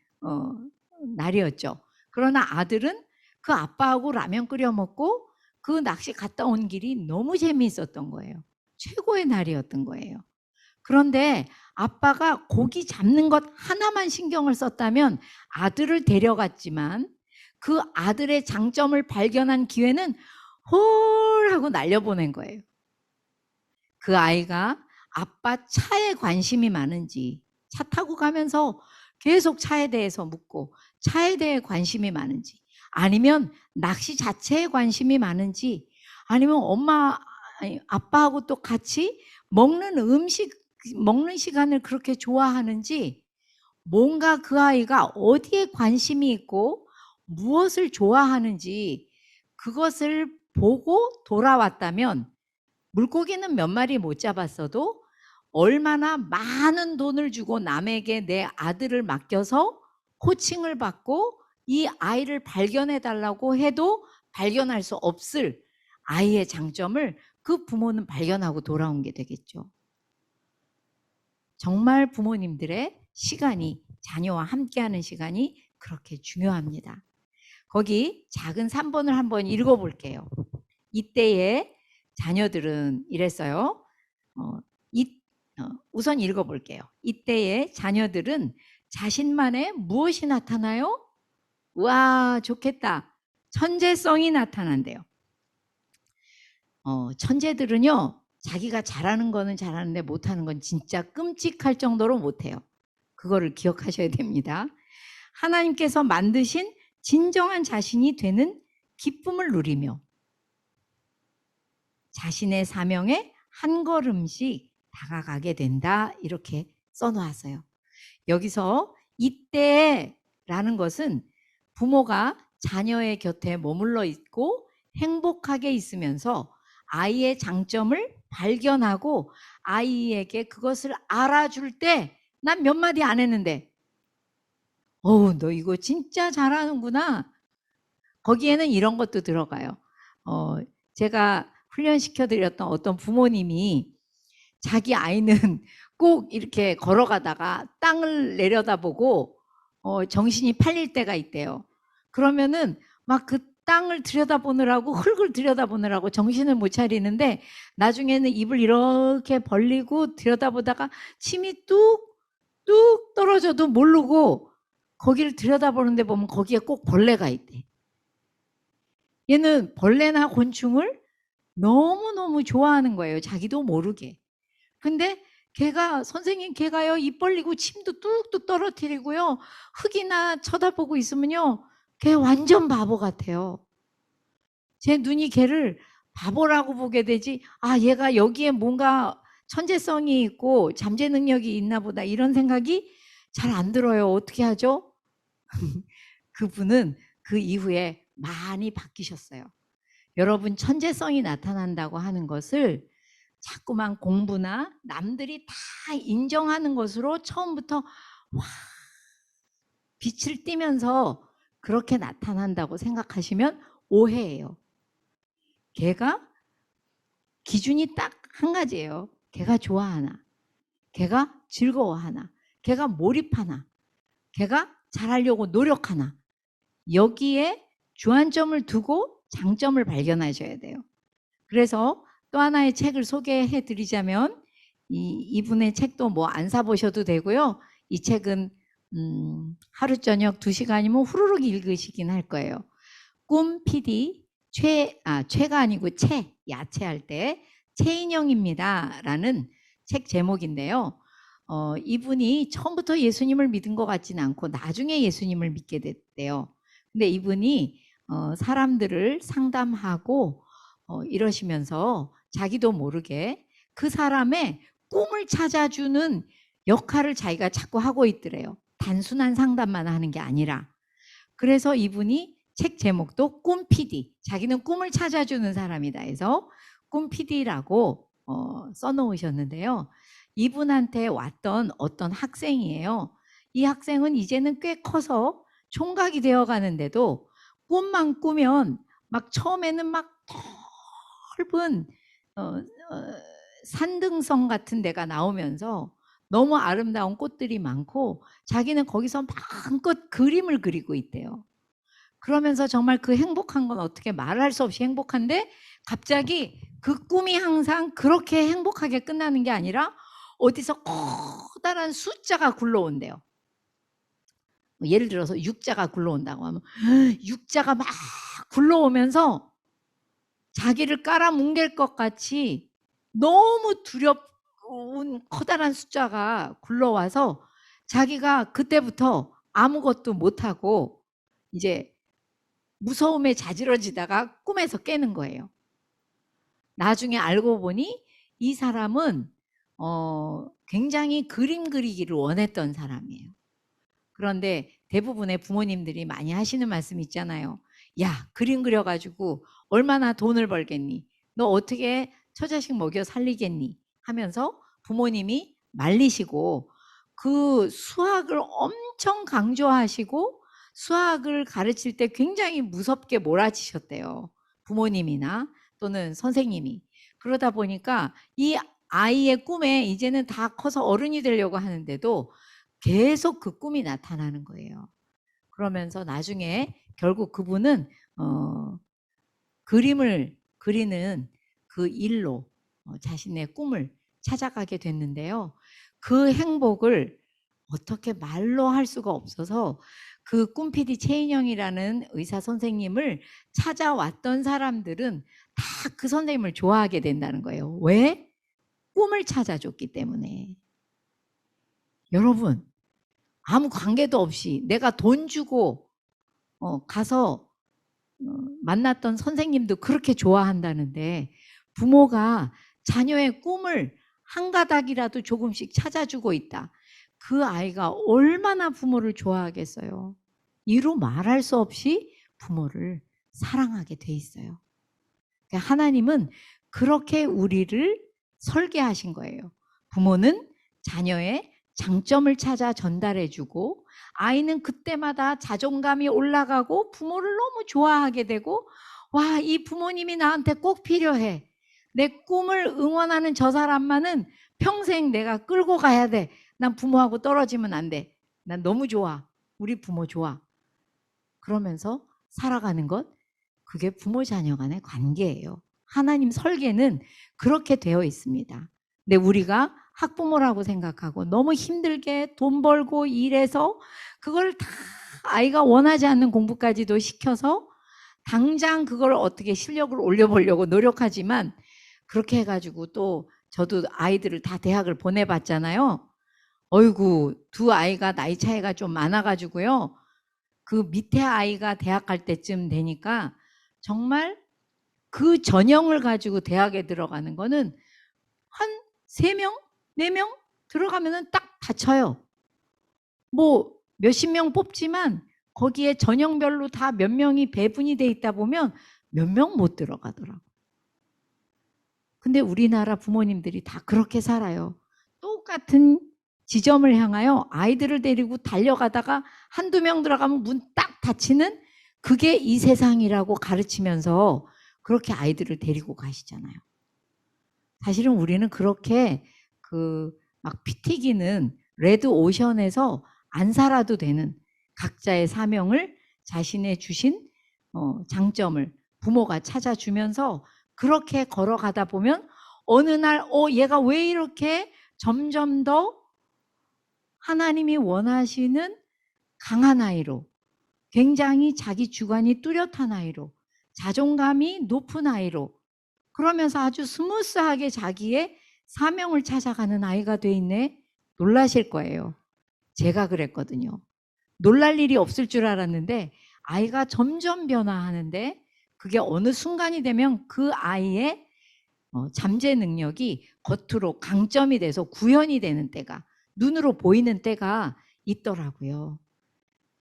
날이었죠. 그러나 아들은 그 아빠하고 라면 끓여 먹고 그 낚시 갔다 온 길이 너무 재미있었던 거예요. 최고의 날이었던 거예요. 그런데 아빠가 고기 잡는 것 하나만 신경을 썼다면 아들을 데려갔지만 그 아들의 장점을 발견한 기회는 홀 하고 날려보낸 거예요. 그 아이가 아빠 차에 관심이 많은지, 차 타고 가면서 계속 차에 대해서 묻고 차에 대해 관심이 많은지, 아니면 낚시 자체에 관심이 많은지, 아니면 아빠하고 또 같이 먹는 시간을 그렇게 좋아하는지, 뭔가 그 아이가 어디에 관심이 있고 무엇을 좋아하는지 그것을 보고 돌아왔다면, 물고기는 몇 마리 못 잡았어도 얼마나 많은 돈을 주고 남에게 내 아들을 맡겨서 코칭을 받고 이 아이를 발견해 달라고 해도 발견할 수 없을 아이의 장점을 그 부모는 발견하고 돌아온 게 되겠죠. 정말 부모님들의 시간이, 자녀와 함께하는 시간이 그렇게 중요합니다. 거기 작은 3번을 한번 읽어볼게요. 이때의 자녀들은 이랬어요. 우선 읽어볼게요. 이때의 자녀들은 자신만의 무엇이 나타나요? 와, 좋겠다. 천재성이 나타난대요. 천재들은요, 자기가 잘하는 거는 잘하는데 못하는 건 진짜 끔찍할 정도로 못해요. 그거를 기억하셔야 됩니다. 하나님께서 만드신 진정한 자신이 되는 기쁨을 누리며 자신의 사명에 한 걸음씩 다가가게 된다. 이렇게 써놓았어요. 여기서 이때라는 것은 부모가 자녀의 곁에 머물러 있고 행복하게 있으면서 아이의 장점을 발견하고 아이에게 그것을 알아줄 때 난 몇 마디 안 했는데 어우 너 이거 진짜 잘하는구나. 거기에는 이런 것도 들어가요. 제가 훈련시켜드렸던 어떤 부모님이 자기 아이는 꼭 이렇게 걸어가다가 땅을 내려다보고 정신이 팔릴 때가 있대요. 그러면은 막 그 땅을 들여다보느라고 흙을 들여다보느라고 정신을 못 차리는데 나중에는 입을 이렇게 벌리고 들여다보다가 침이 뚝뚝 떨어져도 모르고 거기를 들여다보는데 보면 거기에 꼭 벌레가 있대. 얘는 벌레나 곤충을 너무너무 좋아하는 거예요. 자기도 모르게. 근데 걔가 선생님 걔가요 입 벌리고 침도 뚝뚝 떨어뜨리고요. 흙이나 쳐다보고 있으면요. 걔 완전 바보 같아요. 제 눈이 걔를 바보라고 보게 되지 아 얘가 여기에 뭔가 천재성이 있고 잠재 능력이 있나 보다 이런 생각이 잘 안 들어요. 어떻게 하죠? 그분은 그 이후에 많이 바뀌셨어요. 여러분 천재성이 나타난다고 하는 것을 자꾸만 공부나 남들이 다 인정하는 것으로 처음부터 와 빛을 띠면서 그렇게 나타난다고 생각하시면 오해예요. 걔가 기준이 딱 한 가지예요. 걔가 좋아하나, 걔가 즐거워하나, 걔가 몰입하나, 걔가 잘하려고 노력하나 여기에 주안점을 두고 장점을 발견하셔야 돼요. 그래서 또 하나의 책을 소개해 드리자면 이분의 책도 뭐 안 사보셔도 되고요. 이 책은 하루 저녁 2시간이면 후루룩 읽으시긴 할 거예요. 꿈 PD 최가 아니고 야채할 때 최인영입니다 라는 책 제목인데요. 이분이 처음부터 예수님을 믿은 것 같지는 않고 나중에 예수님을 믿게 됐대요. 근데 이분이 사람들을 상담하고 이러시면서 자기도 모르게 그 사람의 꿈을 찾아주는 역할을 자기가 자꾸 하고 있더래요. 단순한 상담만 하는 게 아니라. 그래서 이분이 책 제목도 꿈 PD, 자기는 꿈을 찾아주는 사람이다 해서 꿈 PD라고 써놓으셨는데요. 이분한테 왔던 어떤 학생이에요. 이 학생은 이제는 꽤 커서 총각이 되어 가는데도 꿈만 꾸면 막 처음에는 막 넓은 산등성 같은 데가 나오면서 너무 아름다운 꽃들이 많고 자기는 거기서 마음껏 그림을 그리고 있대요. 그러면서 정말 그 행복한 건 어떻게 말할 수 없이 행복한데 갑자기 그 꿈이 항상 그렇게 행복하게 끝나는 게 아니라 어디서 커다란 숫자가 굴러온대요. 예를 들어서 육자가 굴러온다고 하면 육자가 막 굴러오면서 자기를 깔아뭉갤 것 같이 너무 두렵운 커다란 숫자가 굴러와서 자기가 그때부터 아무것도 못하고 이제 무서움에 자지러지다가 꿈에서 깨는 거예요. 나중에 알고 보니 이 사람은 굉장히 그림 그리기를 원했던 사람이에요. 그런데 대부분의 부모님들이 많이 하시는 말씀 있잖아요. 야, 그림 그려가지고 얼마나 돈을 벌겠니? 너 어떻게 처자식 먹여 살리겠니? 하면서 부모님이 말리시고 그 수학을 엄청 강조하시고 수학을 가르칠 때 굉장히 무섭게 몰아치셨대요. 부모님이나 또는 선생님이. 그러다 보니까 이 아이의 꿈에 이제는 다 커서 어른이 되려고 하는데도 계속 그 꿈이 나타나는 거예요. 그러면서 나중에 결국 그분은 그림을 그리는 그 일로 자신의 꿈을 찾아가게 됐는데요. 그 행복을 어떻게 말로 할 수가 없어서 그 꿈PD 최인영이라는 의사 선생님을 찾아왔던 사람들은 다 그 선생님을 좋아하게 된다는 거예요. 왜? 꿈을 찾아줬기 때문에. 여러분, 아무 관계도 없이 내가 돈 주고 가서 만났던 선생님도 그렇게 좋아한다는데 부모가 자녀의 꿈을 한 가닥이라도 조금씩 찾아주고 있다. 그 아이가 얼마나 부모를 좋아하겠어요. 이루 말할 수 없이 부모를 사랑하게 돼 있어요. 그러니까 하나님은 그렇게 우리를 설계하신 거예요. 부모는 자녀의 장점을 찾아 전달해주고 아이는 그때마다 자존감이 올라가고 부모를 너무 좋아하게 되고 와, 이 부모님이 나한테 꼭 필요해. 내 꿈을 응원하는 저 사람만은 평생 내가 끌고 가야 돼. 난 부모하고 떨어지면 안 돼. 난 너무 좋아. 우리 부모 좋아. 그러면서 살아가는 것, 그게 부모 자녀 간의 관계예요. 하나님 설계는 그렇게 되어 있습니다. 근데 우리가 학부모라고 생각하고 너무 힘들게 돈 벌고 일해서 그걸 다 아이가 원하지 않는 공부까지도 시켜서 당장 그걸 어떻게 실력을 올려보려고 노력하지만 그렇게 해가지고 또 저도 아이들을 다 대학을 보내봤잖아요. 어이구, 두 아이가 나이 차이가 좀 많아가지고요. 그 밑에 아이가 대학 갈 때쯤 되니까 정말 그 전형을 가지고 대학에 들어가는 거는 한 3명, 4명 들어가면은 딱 닫혀요. 뭐 몇십 명 뽑지만 거기에 전형별로 다 몇 명이 배분이 돼 있다 보면 몇 명 못 들어가더라고. 근데 우리나라 부모님들이 다 그렇게 살아요. 똑같은 지점을 향하여 아이들을 데리고 달려가다가 한두 명 들어가면 문 딱 닫히는 그게 이 세상이라고 가르치면서 그렇게 아이들을 데리고 가시잖아요. 사실은 우리는 그렇게 막 피 튀기는 레드 오션에서 안 살아도 되는 각자의 사명을 자신의 주신 장점을 부모가 찾아주면서 그렇게 걸어가다 보면 어느 날 얘가 왜 이렇게 점점 더 하나님이 원하시는 강한 아이로, 굉장히 자기 주관이 뚜렷한 아이로, 자존감이 높은 아이로, 그러면서 아주 스무스하게 자기의 사명을 찾아가는 아이가 돼 있네. 놀라실 거예요. 제가 그랬거든요. 놀랄 일이 없을 줄 알았는데 아이가 점점 변화하는데 그게 어느 순간이 되면 그 아이의 잠재 능력이 겉으로 강점이 돼서 구현이 되는 때가, 눈으로 보이는 때가 있더라고요.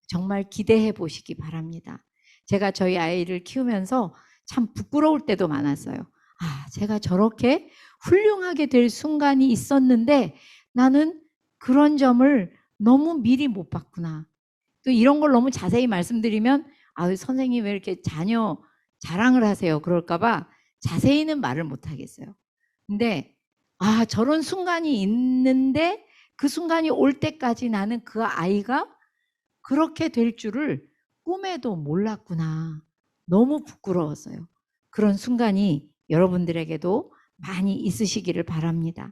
정말 기대해 보시기 바랍니다. 제가 저희 아이를 키우면서 참 부끄러울 때도 많았어요. 아, 제가 저렇게 훌륭하게 될 순간이 있었는데 나는 그런 점을 너무 미리 못 봤구나. 또 이런 걸 너무 자세히 말씀드리면 선생님 왜 이렇게 자녀 자랑을 하세요? 그럴까 봐 자세히는 말을 못 하겠어요. 근데 저런 순간이 있는데 그 순간이 올 때까지 나는 그 아이가 그렇게 될 줄을 꿈에도 몰랐구나. 너무 부끄러웠어요. 그런 순간이 여러분들에게도 많이 있으시기를 바랍니다.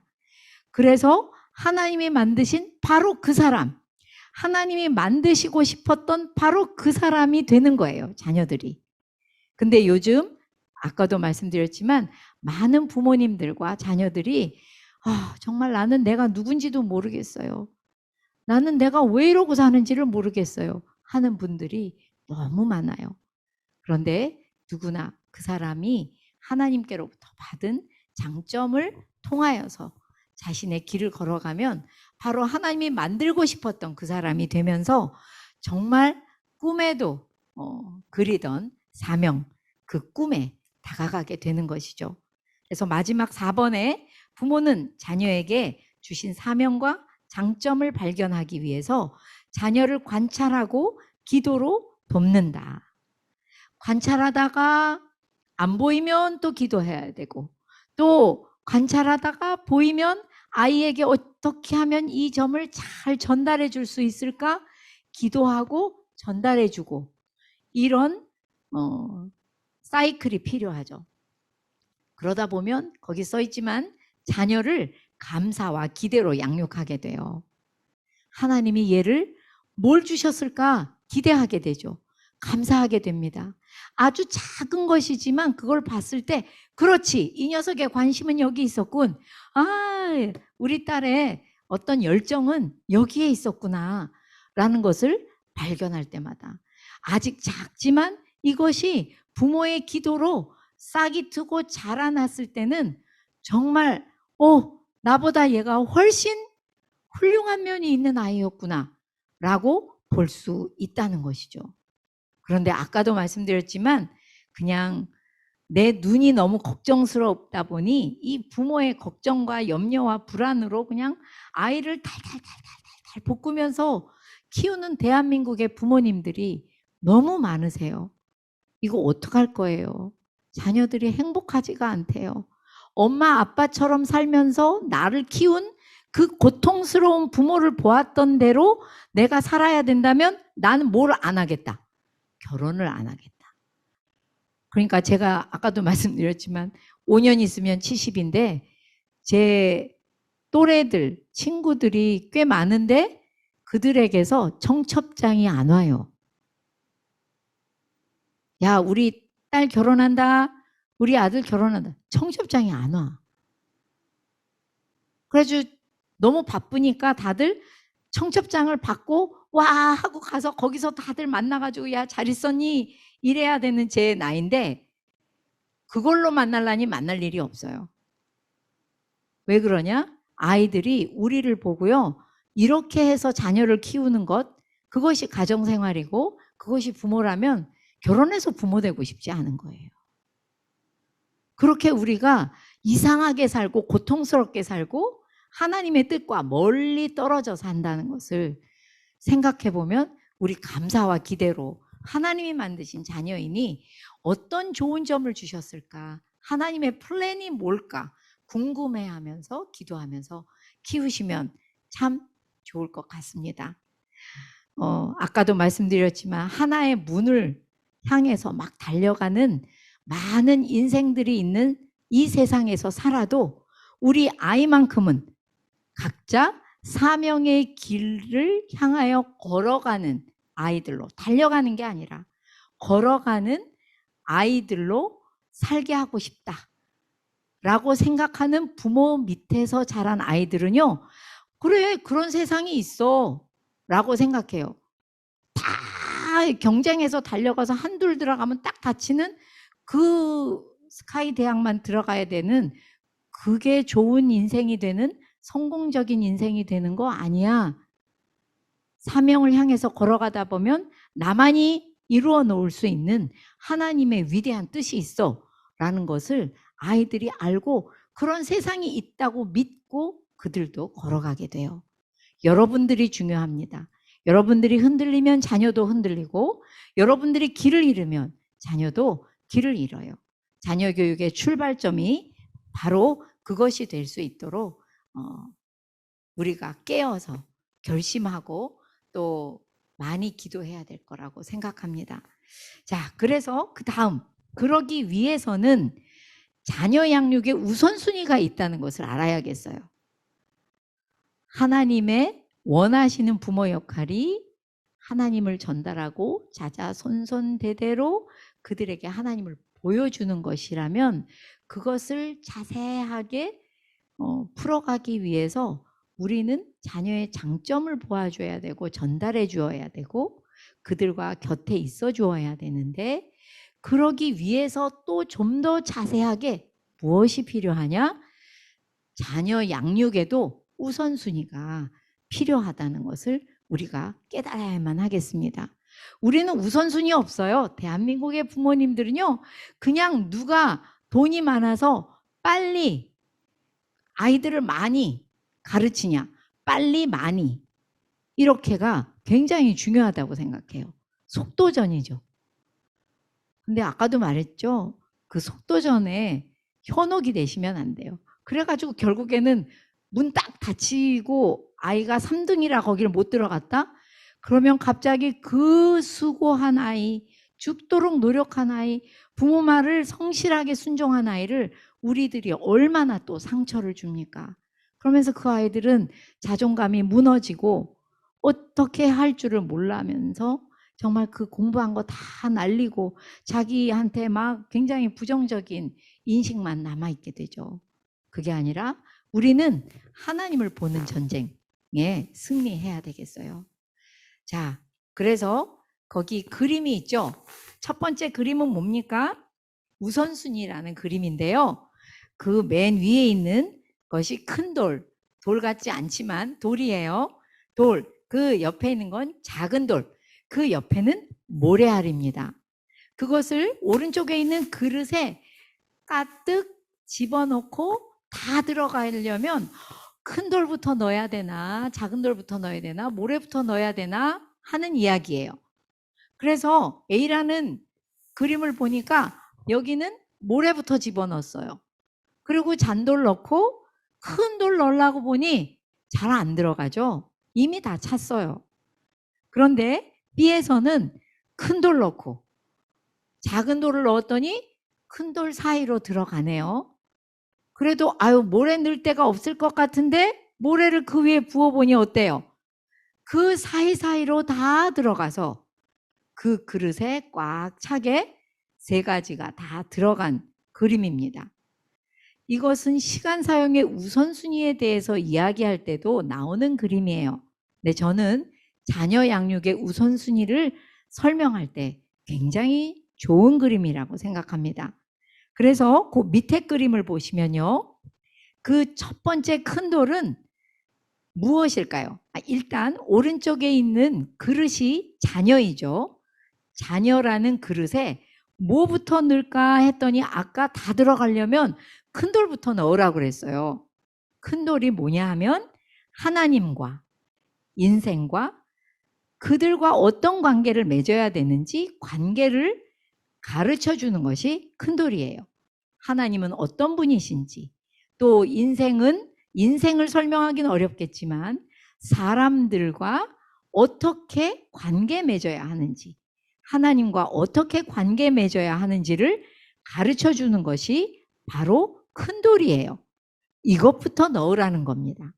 그래서 하나님이 만드신 바로 그 사람, 하나님이 만드시고 싶었던 바로 그 사람이 되는 거예요, 자녀들이. 근데 요즘 아까도 말씀드렸지만 많은 부모님들과 자녀들이 정말 나는 내가 누군지도 모르겠어요. 나는 내가 왜 이러고 사는지를 모르겠어요. 하는 분들이 너무 많아요. 그런데 누구나 그 사람이 하나님께로부터 받은 장점을 통하여서 자신의 길을 걸어가면 바로 하나님이 만들고 싶었던 그 사람이 되면서 정말 꿈에도 그리던 사명, 그 꿈에 다가가게 되는 것이죠. 그래서 마지막 4번에 부모는 자녀에게 주신 사명과 장점을 발견하기 위해서 자녀를 관찰하고 기도로 돕는다. 관찰하다가 안 보이면 또 기도해야 되고, 또 관찰하다가 보이면 아이에게 어떻게 하면 이 점을 잘 전달해 줄 수 있을까? 기도하고 전달해 주고, 이런 사이클이 필요하죠. 그러다 보면 거기 써 있지만 자녀를 감사와 기대로 양육하게 돼요. 하나님이 얘를 뭘 주셨을까 기대하게 되죠. 감사하게 됩니다. 아주 작은 것이지만 그걸 봤을 때 그렇지, 이 녀석의 관심은 여기 있었군. 우리 딸의 어떤 열정은 여기에 있었구나 라는 것을 발견할 때마다 아직 작지만 이것이 부모의 기도로 싹이 트고 자라났을 때는 정말 나보다 얘가 훨씬 훌륭한 면이 있는 아이였구나 라고 볼 수 있다는 것이죠. 그런데 아까도 말씀드렸지만 그냥 내 눈이 너무 걱정스럽다 보니 이 부모의 걱정과 염려와 불안으로 그냥 아이를 달달달달달 볶으면서 키우는 대한민국의 부모님들이 너무 많으세요. 이거 어떡할 거예요? 자녀들이 행복하지가 않대요. 엄마 아빠처럼 살면서 나를 키운 그 고통스러운 부모를 보았던 대로 내가 살아야 된다면 나는 뭘 안 하겠다. 결혼을 안 하겠다. 그러니까 제가 아까도 말씀드렸지만 5년 있으면 70인데 제 또래들, 친구들이 꽤 많은데 그들에게서 청첩장이 안 와요. 야, 우리 딸 결혼한다. 우리 아들 결혼한다. 청첩장이 안 와. 그래서 너무 바쁘니까 다들 청첩장을 받고 와 하고 가서 거기서 다들 만나가지고 야, 잘 있었니? 이래야 되는 제 나이인데 그걸로 만나려니 만날 일이 없어요. 왜 그러냐? 아이들이 우리를 보고요. 이렇게 해서 자녀를 키우는 것, 그것이 가정생활이고 그것이 부모라면 결혼해서 부모 되고 싶지 않은 거예요. 그렇게 우리가 이상하게 살고 고통스럽게 살고 하나님의 뜻과 멀리 떨어져 산다는 것을 생각해 보면 우리 감사와 기대로 하나님이 만드신 자녀이니 어떤 좋은 점을 주셨을까? 하나님의 플랜이 뭘까? 궁금해하면서 기도하면서 키우시면 참 좋을 것 같습니다. 아까도 말씀드렸지만 하나의 문을 향해서 막 달려가는 많은 인생들이 있는 이 세상에서 살아도 우리 아이만큼은 각자 사명의 길을 향하여 걸어가는 아이들로, 달려가는 게 아니라 걸어가는 아이들로 살게 하고 싶다 라고 생각하는 부모 밑에서 자란 아이들은요, 그래, 그런 세상이 있어 라고 생각해요. 다 경쟁해서 달려가서 한둘 들어가면 딱 다치는 그 스카이 대학만 들어가야 되는, 그게 좋은 인생이 되는, 성공적인 인생이 되는 거 아니야. 사명을 향해서 걸어가다 보면 나만이 이루어 놓을 수 있는 하나님의 위대한 뜻이 있어 라는 것을 아이들이 알고 그런 세상이 있다고 믿고 그들도 걸어가게 돼요. 여러분들이 중요합니다. 여러분들이 흔들리면 자녀도 흔들리고 여러분들이 길을 잃으면 자녀도 길을 잃어요. 자녀 교육의 출발점이 바로 그것이 될 수 있도록 우리가 깨어서 결심하고 또 많이 기도해야 될 거라고 생각합니다. 자, 그래서 그 다음, 그러기 위해서는 자녀 양육의 우선순위가 있다는 것을 알아야겠어요. 하나님의 원하시는 부모 역할이 하나님을 전달하고 자자손손대대로 그들에게 하나님을 보여주는 것이라면 그것을 자세하게 풀어가기 위해서 우리는 자녀의 장점을 보아줘야 되고 전달해 주어야 되고 그들과 곁에 있어 주어야 되는데, 그러기 위해서 또 좀 더 자세하게 무엇이 필요하냐? 자녀 양육에도 우선순위가 필요하다는 것을 우리가 깨달아야만 하겠습니다. 우리는 우선순위 없어요. 대한민국의 부모님들은요, 그냥 누가 돈이 많아서 빨리 아이들을 많이 가르치냐, 빨리 많이, 이렇게가 굉장히 중요하다고 생각해요. 속도전이죠. 근데 아까도 말했죠. 그 속도전에 현혹이 되시면 안 돼요. 그래가지고 결국에는 문 딱 닫히고 아이가 3등이라 거기를 못 들어갔다? 그러면 갑자기 그 수고한 아이, 죽도록 노력한 아이, 부모 말을 성실하게 순종한 아이를 우리들이 얼마나 또 상처를 줍니까? 그러면서 그 아이들은 자존감이 무너지고 어떻게 할 줄을 몰라면서 정말 그 공부한 거 다 날리고 자기한테 막 굉장히 부정적인 인식만 남아있게 되죠. 그게 아니라 우리는 하나님을 보는 전쟁에 승리해야 되겠어요. 자, 그래서 거기 그림이 있죠. 첫 번째 그림은 뭡니까? 우선순위라는 그림인데요. 그 맨 위에 있는 것이 큰 돌, 돌 같지 않지만 돌이에요. 돌, 그 옆에 있는 건 작은 돌, 그 옆에는 모래알입니다. 그것을 오른쪽에 있는 그릇에 가득 집어넣고 다 들어가려면 큰 돌부터 넣어야 되나, 작은 돌부터 넣어야 되나, 모래부터 넣어야 되나 하는 이야기예요. 그래서 A라는 그림을 보니까 여기는 모래부터 집어넣었어요. 그리고 잔돌 넣고 큰 돌 넣으려고 보니 잘 안 들어가죠. 이미 다 찼어요. 그런데 B에서는 큰 돌 넣고 작은 돌을 넣었더니 큰 돌 사이로 들어가네요. 그래도 모래 넣을 데가 없을 것 같은데 모래를 그 위에 부어보니 어때요? 그 사이사이로 다 들어가서 그 그릇에 꽉 차게 세 가지가 다 들어간 그림입니다. 이것은 시간 사용의 우선순위에 대해서 이야기할 때도 나오는 그림이에요. 근데 저는 자녀 양육의 우선순위를 설명할 때 굉장히 좋은 그림이라고 생각합니다. 그래서 그 밑에 그림을 보시면요. 그 첫 번째 큰 돌은 무엇일까요? 일단 오른쪽에 있는 그릇이 자녀이죠. 자녀라는 그릇에 뭐부터 넣을까 했더니 아까 다 들어가려면 큰 돌부터 넣으라고 그랬어요. 큰 돌이 뭐냐 하면 하나님과 인생과 그들과 어떤 관계를 맺어야 되는지 관계를 가르쳐 주는 것이 큰 돌이에요. 하나님은 어떤 분이신지, 또 인생을 설명하기는 어렵겠지만 사람들과 어떻게 관계 맺어야 하는지, 하나님과 어떻게 관계 맺어야 하는지를 가르쳐 주는 것이 바로 큰 돌이에요. 이것부터 넣으라는 겁니다.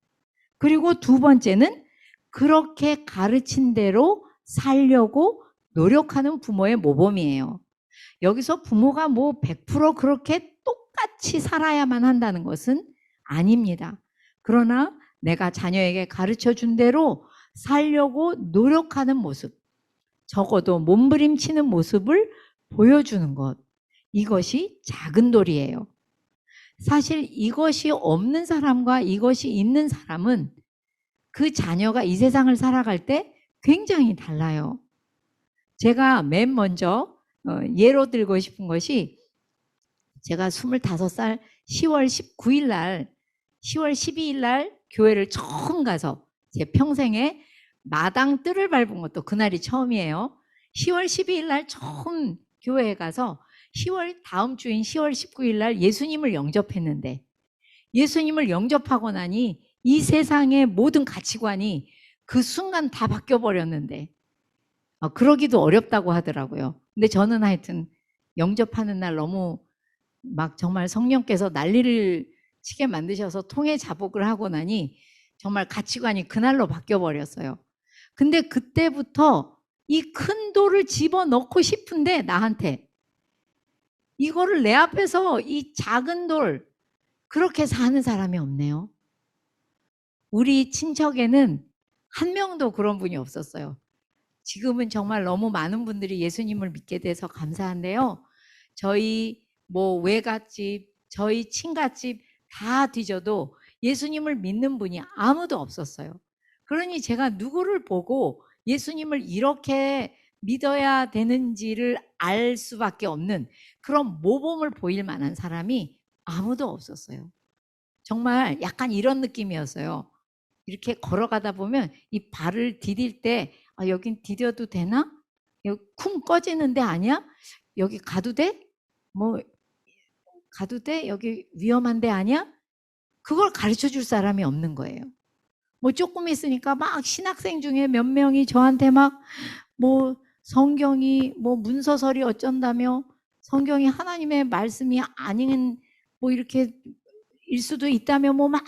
그리고 두 번째는 그렇게 가르친 대로 살려고 노력하는 부모의 모범이에요. 여기서 부모가 뭐 100% 그렇게 똑같이 살아야만 한다는 것은 아닙니다. 그러나 내가 자녀에게 가르쳐 준 대로 살려고 노력하는 모습, 적어도 몸부림치는 모습을 보여주는 것, 이것이 작은 돌이에요. 사실 이것이 없는 사람과 이것이 있는 사람은 그 자녀가 이 세상을 살아갈 때 굉장히 달라요. 제가 맨 먼저 예로 들고 싶은 것이 제가 25살 10월 19일 날 10월 12일 날 교회를 처음 가서 제 평생에 마당 뜰을 밟은 것도 그날이 처음이에요. 10월 12일 날 처음 교회에 가서 다음 주인 10월 19일 날 예수님을 영접했는데 예수님을 영접하고 나니 이 세상의 모든 가치관이 그 순간 다 바뀌어 버렸는데 그러기도 어렵다고 하더라고요. 근데 저는 하여튼 영접하는 날 너무 막 정말 성령께서 난리를 치게 만드셔서 통해 자복을 하고 나니 정말 가치관이 그날로 바뀌어 버렸어요. 근데 그때부터 이 큰 돌을 집어넣고 싶은데 나한테 이거를 내 앞에서 이 작은 돌 그렇게 사는 사람이 없네요. 우리 친척에는 한 명도 그런 분이 없었어요. 지금은 정말 너무 많은 분들이 예수님을 믿게 돼서 감사한데요. 저희 외갓집, 저희 친갓집 다 뒤져도 예수님을 믿는 분이 아무도 없었어요. 그러니 제가 누구를 보고 예수님을 이렇게 믿어야 되는지를 알 수밖에 없는 그런 모범을 보일 만한 사람이 아무도 없었어요. 정말 약간 이런 느낌이었어요. 이렇게 걸어가다 보면 이 발을 디딜 때 여긴 디뎌도 되나? 여기 쿵 꺼지는데 아니야? 여기 가도 돼? 가도 돼? 여기 위험한데 아니야? 그걸 가르쳐 줄 사람이 없는 거예요. 조금 있으니까 막 신학생 중에 몇 명이 저한테 막 성경이 문서설이 어쩐다며 성경이 하나님의 말씀이 아닌 이렇게 일 수도 있다며 막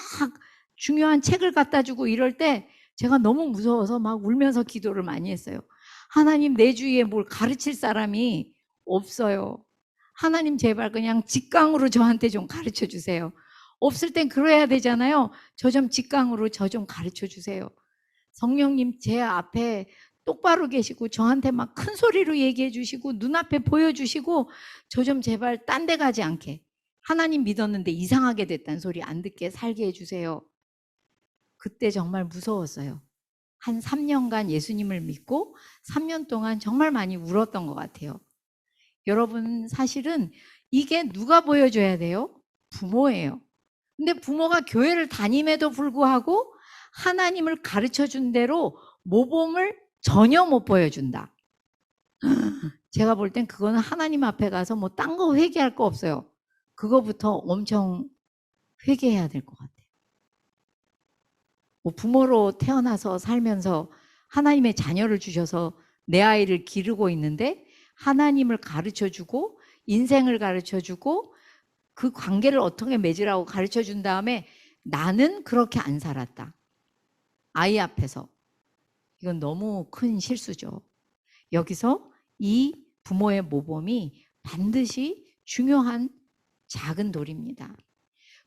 중요한 책을 갖다 주고 이럴 때 제가 너무 무서워서 막 울면서 기도를 많이 했어요. 하나님 내 주위에 뭘 가르칠 사람이 없어요. 하나님 제발 그냥 직강으로 저한테 좀 가르쳐 주세요. 없을 땐 그래야 되잖아요. 저 좀 직강으로 저 좀 가르쳐 주세요. 성령님 제 앞에 똑바로 계시고 저한테 막 큰 소리로 얘기해 주시고 눈앞에 보여주시고 저 좀 제발 딴 데 가지 않게, 하나님 믿었는데 이상하게 됐다는 소리 안 듣게 살게 해주세요. 그때 정말 무서웠어요. 한 3년간 예수님을 믿고 3년 동안 정말 많이 울었던 것 같아요. 여러분, 사실은 이게 누가 보여줘야 돼요? 부모예요. 근데 부모가 교회를 다님에도 불구하고 하나님을 가르쳐 준 대로 모범을 전혀 못 보여준다. 제가 볼 땐 그거는 하나님 앞에 가서 뭐 딴 거 회개할 거 없어요. 그거부터 엄청 회개해야 될 것 같아요. 뭐 부모로 태어나서 살면서 하나님의 자녀를 주셔서 내 아이를 기르고 있는데 하나님을 가르쳐주고 인생을 가르쳐주고 그 관계를 어떻게 맺으라고 가르쳐준 다음에 나는 그렇게 안 살았다. 아이 앞에서. 이건 너무 큰 실수죠. 여기서 이 부모의 모범이 반드시 중요한 작은 돌입니다.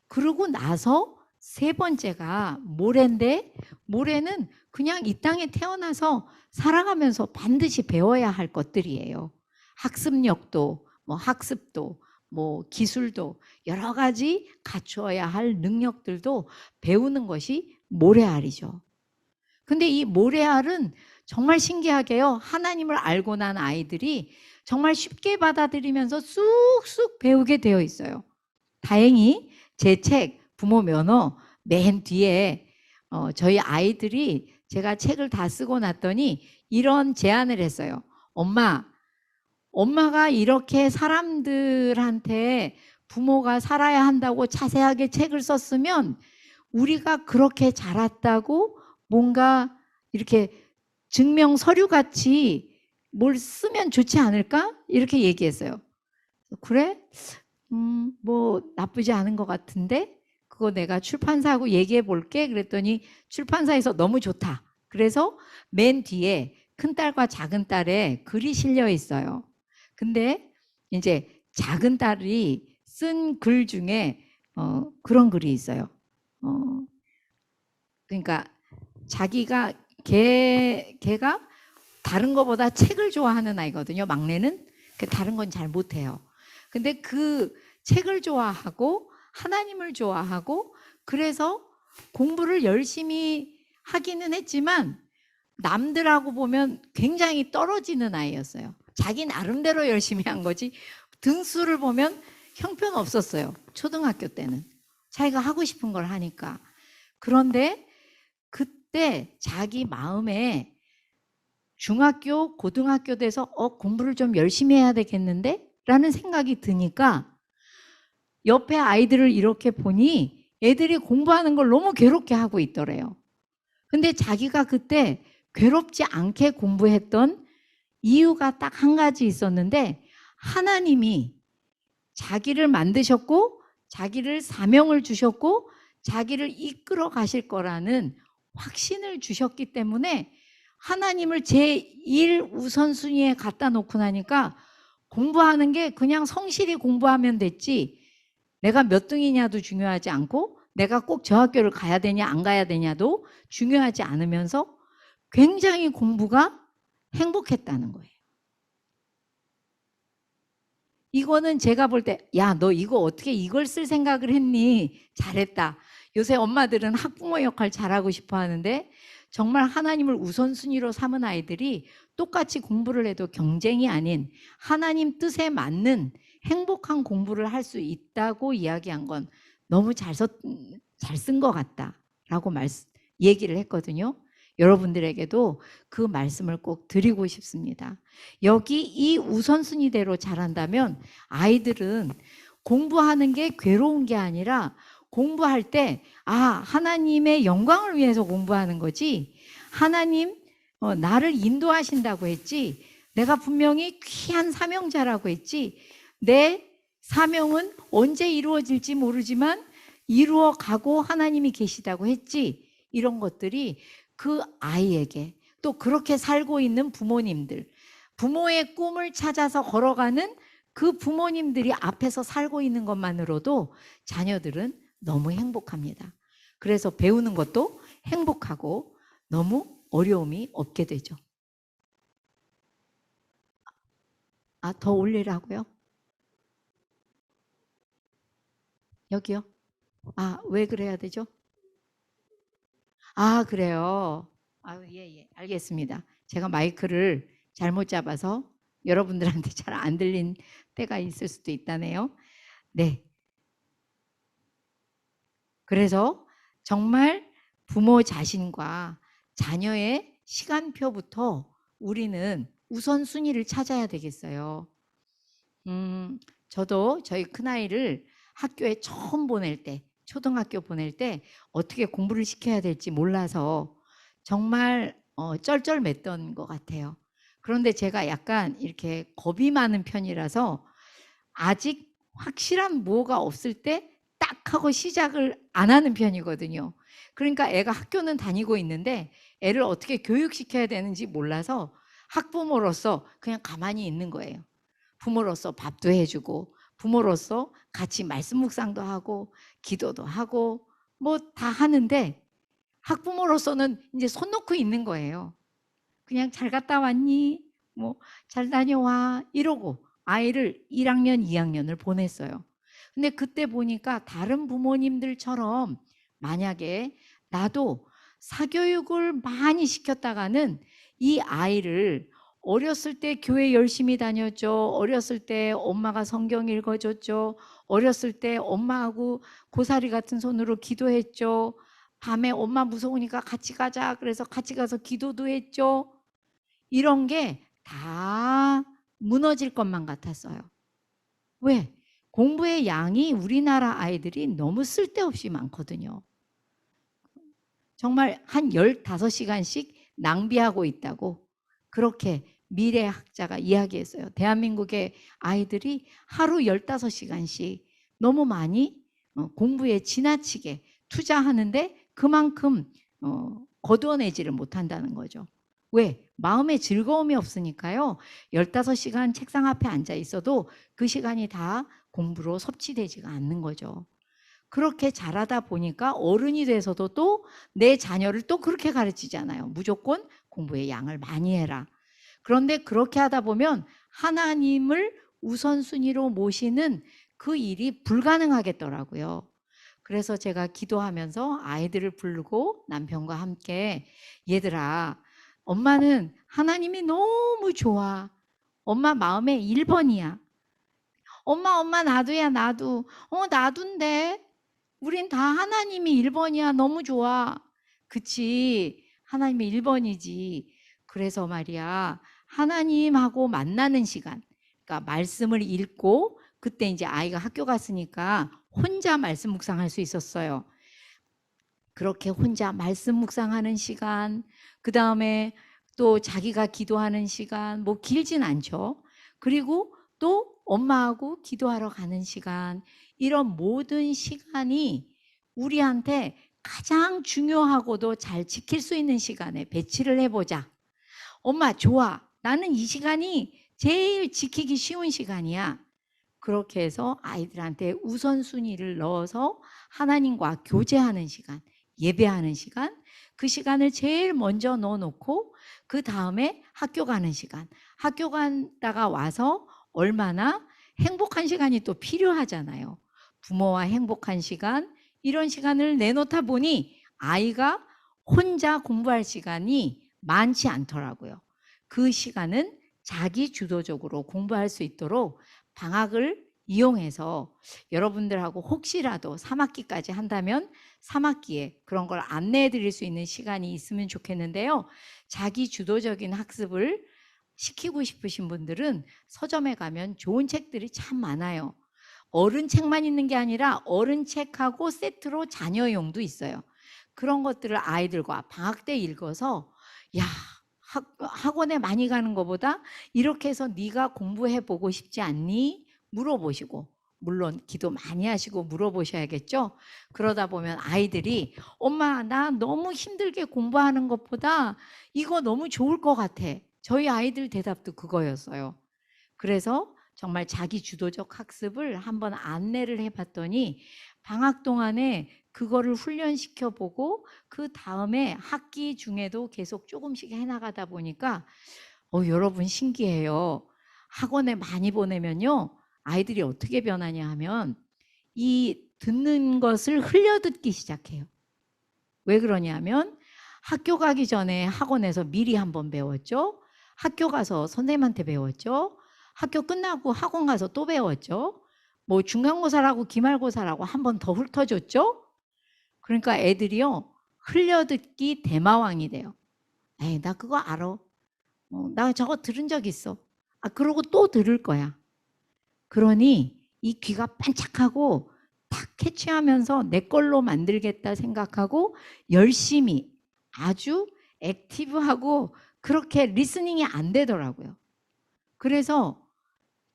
그러고 나서 세 번째가 모래인데, 모래는 그냥 이 땅에 태어나서 살아가면서 반드시 배워야 할 것들이에요. 학습력도, 뭐 학습도, 뭐 기술도 여러 가지 갖추어야 할 능력들도 배우는 것이 모래알이죠. 근데 이 모래알은 정말 신기하게요. 하나님을 알고 난 아이들이 정말 쉽게 받아들이면서 쑥쑥 배우게 되어 있어요. 다행히 제 책 부모 면허 맨 뒤에 저희 아이들이 제가 책을 다 쓰고 났더니 이런 제안을 했어요. 엄마가 이렇게 사람들한테 부모가 살아야 한다고 자세하게 책을 썼으면 우리가 그렇게 자랐다고 뭔가 이렇게 증명 서류 같이 뭘 쓰면 좋지 않을까? 이렇게 얘기했어요. 그래? 뭐 나쁘지 않은 것 같은데 그거 내가 출판사하고 얘기해 볼게. 그랬더니 출판사에서 너무 좋다. 그래서 맨 뒤에 큰딸과 작은딸의 글이 실려 있어요. 근데 이제 작은딸이 쓴 글 중에 그런 글이 있어요. 그러니까 자기가 걔가 다른 거보다 책을 좋아하는 아이거든요. 막내는 다른 건 잘 못해요. 근데 그 책을 좋아하고 하나님을 좋아하고 그래서 공부를 열심히 하기는 했지만 남들하고 보면 굉장히 떨어지는 아이였어요. 자기 나름대로 열심히 한 거지 등수를 보면 형편없었어요. 초등학교 때는. 자기가 하고 싶은 걸 하니까. 그런데 그때 자기 마음에 중학교, 고등학교 돼서 공부를 좀 열심히 해야 되겠는데? 라는 생각이 드니까 옆에 아이들을 이렇게 보니 애들이 공부하는 걸 너무 괴롭게 하고 있더래요. 근데 자기가 그때 괴롭지 않게 공부했던 이유가 딱 한 가지 있었는데 하나님이 자기를 만드셨고 자기를 사명을 주셨고 자기를 이끌어 가실 거라는 확신을 주셨기 때문에 하나님을 제1 우선순위에 갖다 놓고 나니까 공부하는 게 그냥 성실히 공부하면 됐지 내가 몇 등이냐도 중요하지 않고 내가 꼭 저 학교를 가야 되냐 안 가야 되냐도 중요하지 않으면서 굉장히 공부가 행복했다는 거예요. 이거는 제가 볼 때 야, 너 이거 어떻게 이걸 쓸 생각을 했니? 잘했다. 요새 엄마들은 학부모 역할 잘하고 싶어 하는데 정말 하나님을 우선순위로 삼은 아이들이 똑같이 공부를 해도 경쟁이 아닌 하나님 뜻에 맞는 행복한 공부를 할 수 있다고 이야기한 건 너무 잘 쓴 것 같다라고 얘기를 했거든요. 여러분들에게도 그 말씀을 꼭 드리고 싶습니다. 여기 이 우선순위대로 자란다면 아이들은 공부하는 게 괴로운 게 아니라 공부할 때 하나님의 영광을 위해서 공부하는 거지 하나님 나를 인도하신다고 했지 내가 분명히 귀한 사명자라고 했지 내 사명은 언제 이루어질지 모르지만 이루어가고 하나님이 계시다고 했지 이런 것들이 그 아이에게 또 그렇게 살고 있는 부모님들 부모의 꿈을 찾아서 걸어가는 그 부모님들이 앞에서 살고 있는 것만으로도 자녀들은 너무 행복합니다. 그래서 배우는 것도 행복하고 너무 어려움이 없게 되죠. 아, 더 올리라고요? 여기요? 아, 왜 그래야 되죠? 아, 그래요. 아, 예, 예. 알겠습니다. 제가 마이크를 잘못 잡아서 여러분들한테 잘 안 들린 때가 있을 수도 있다네요. 네. 그래서 정말 부모 자신과 자녀의 시간표부터 우리는 우선순위를 찾아야 되겠어요. 저도 저희 큰아이를 학교에 처음 보낼 때, 초등학교 보낼 때 어떻게 공부를 시켜야 될지 몰라서 정말 쩔쩔맸던 것 같아요. 그런데 제가 약간 이렇게 겁이 많은 편이라서 아직 확실한 뭐가 없을 때 딱 하고 시작을 안 하는 편이거든요. 그러니까 애가 학교는 다니고 있는데 애를 어떻게 교육시켜야 되는지 몰라서 학부모로서 그냥 가만히 있는 거예요. 부모로서 밥도 해주고 부모로서 같이 말씀 묵상도 하고 기도도 하고 뭐 다 하는데 학부모로서는 이제 손 놓고 있는 거예요. 그냥 잘 갔다 왔니? 뭐 잘 다녀와 이러고 아이를 1학년, 2학년을 보냈어요. 근데 그때 보니까 다른 부모님들처럼 만약에 나도 사교육을 많이 시켰다가는 이 아이를 어렸을 때 교회 열심히 다녔죠. 어렸을 때 엄마가 성경 읽어줬죠. 어렸을 때 엄마하고 고사리 같은 손으로 기도했죠. 밤에 엄마 무서우니까 같이 가자. 그래서 같이 가서 기도도 했죠. 이런 게 다 무너질 것만 같았어요. 왜? 공부의 양이 우리나라 아이들이 너무 쓸데없이 많거든요. 정말 한 15시간씩 낭비하고 있다고 그렇게 미래학자가 이야기했어요. 대한민국의 아이들이 하루 15시간씩 너무 많이 공부에 지나치게 투자하는데 그만큼 거두어내지를 못한다는 거죠. 왜? 마음의 즐거움이 없으니까요. 15시간 책상 앞에 앉아 있어도 그 시간이 다 공부로 섭취되지가 않는 거죠. 그렇게 자라다 보니까 어른이 돼서도 또 내 자녀를 또 그렇게 가르치잖아요. 무조건 공부의 양을 많이 해라. 그런데 그렇게 하다 보면 하나님을 우선순위로 모시는 그 일이 불가능하겠더라고요. 그래서 제가 기도하면서 아이들을 부르고 남편과 함께 얘들아, 엄마는 하나님이 너무 좋아. 엄마 마음에 1번이야. 엄마 나도야 나도. 나도인데. 우린 다 하나님이 1번이야. 너무 좋아. 그치. 하나님이 1번이지. 그래서 말이야. 하나님하고 만나는 시간. 그러니까 말씀을 읽고 그때 이제 아이가 학교 갔으니까 혼자 말씀 묵상할 수 있었어요. 그렇게 혼자 말씀 묵상하는 시간, 그 다음에 또 자기가 기도하는 시간, 뭐 길진 않죠. 그리고 또 엄마하고 기도하러 가는 시간, 이런 모든 시간이 우리한테 가장 중요하고도 잘 지킬 수 있는 시간에 배치를 해보자. 엄마, 좋아. 나는 이 시간이 제일 지키기 쉬운 시간이야. 그렇게 해서 아이들한테 우선순위를 넣어서 하나님과 교제하는 시간, 예배하는 시간, 그 시간을 제일 먼저 넣어놓고 그 다음에 학교 가는 시간, 학교 갔다가 와서 얼마나 행복한 시간이 또 필요하잖아요. 부모와 행복한 시간, 이런 시간을 내놓다 보니 아이가 혼자 공부할 시간이 많지 않더라고요. 그 시간은 자기 주도적으로 공부할 수 있도록 방학을 이용해서 여러분들하고 혹시라도 3학기까지 한다면 3학기에 그런 걸 안내해 드릴 수 있는 시간이 있으면 좋겠는데요. 자기 주도적인 학습을 시키고 싶으신 분들은 서점에 가면 좋은 책들이 참 많아요. 어른 책만 있는 게 아니라 어른 책하고 세트로 자녀용도 있어요. 그런 것들을 아이들과 방학 때 읽어서 야, 학원에 많이 가는 것보다 이렇게 해서 네가 공부해 보고 싶지 않니? 물어보시고, 물론 기도 많이 하시고 물어보셔야겠죠. 그러다 보면 아이들이 엄마 나 너무 힘들게 공부하는 것보다 이거 너무 좋을 것 같아. 저희 아이들 대답도 그거였어요. 그래서 정말 자기 주도적 학습을 한번 안내를 해봤더니 방학 동안에 그거를 훈련시켜 보고 그 다음에 학기 중에도 계속 조금씩 해나가다 보니까 여러분 신기해요. 학원에 많이 보내면요. 아이들이 어떻게 변하냐 하면 이 듣는 것을 흘려듣기 시작해요. 왜 그러냐면 학교 가기 전에 학원에서 미리 한번 배웠죠. 학교 가서 선생님한테 배웠죠. 학교 끝나고 학원 가서 또 배웠죠. 뭐 중간고사라고 기말고사라고 한 번 더 훑어줬죠. 그러니까 애들이요. 흘려듣기 대마왕이 돼요. 에이, 나 그거 알아. 나 저거 들은 적 있어. 아, 그러고 또 들을 거야. 그러니 이 귀가 반짝하고 탁 캐치하면서 내 걸로 만들겠다 생각하고 열심히 아주 액티브하고 그렇게 리스닝이 안 되더라고요. 그래서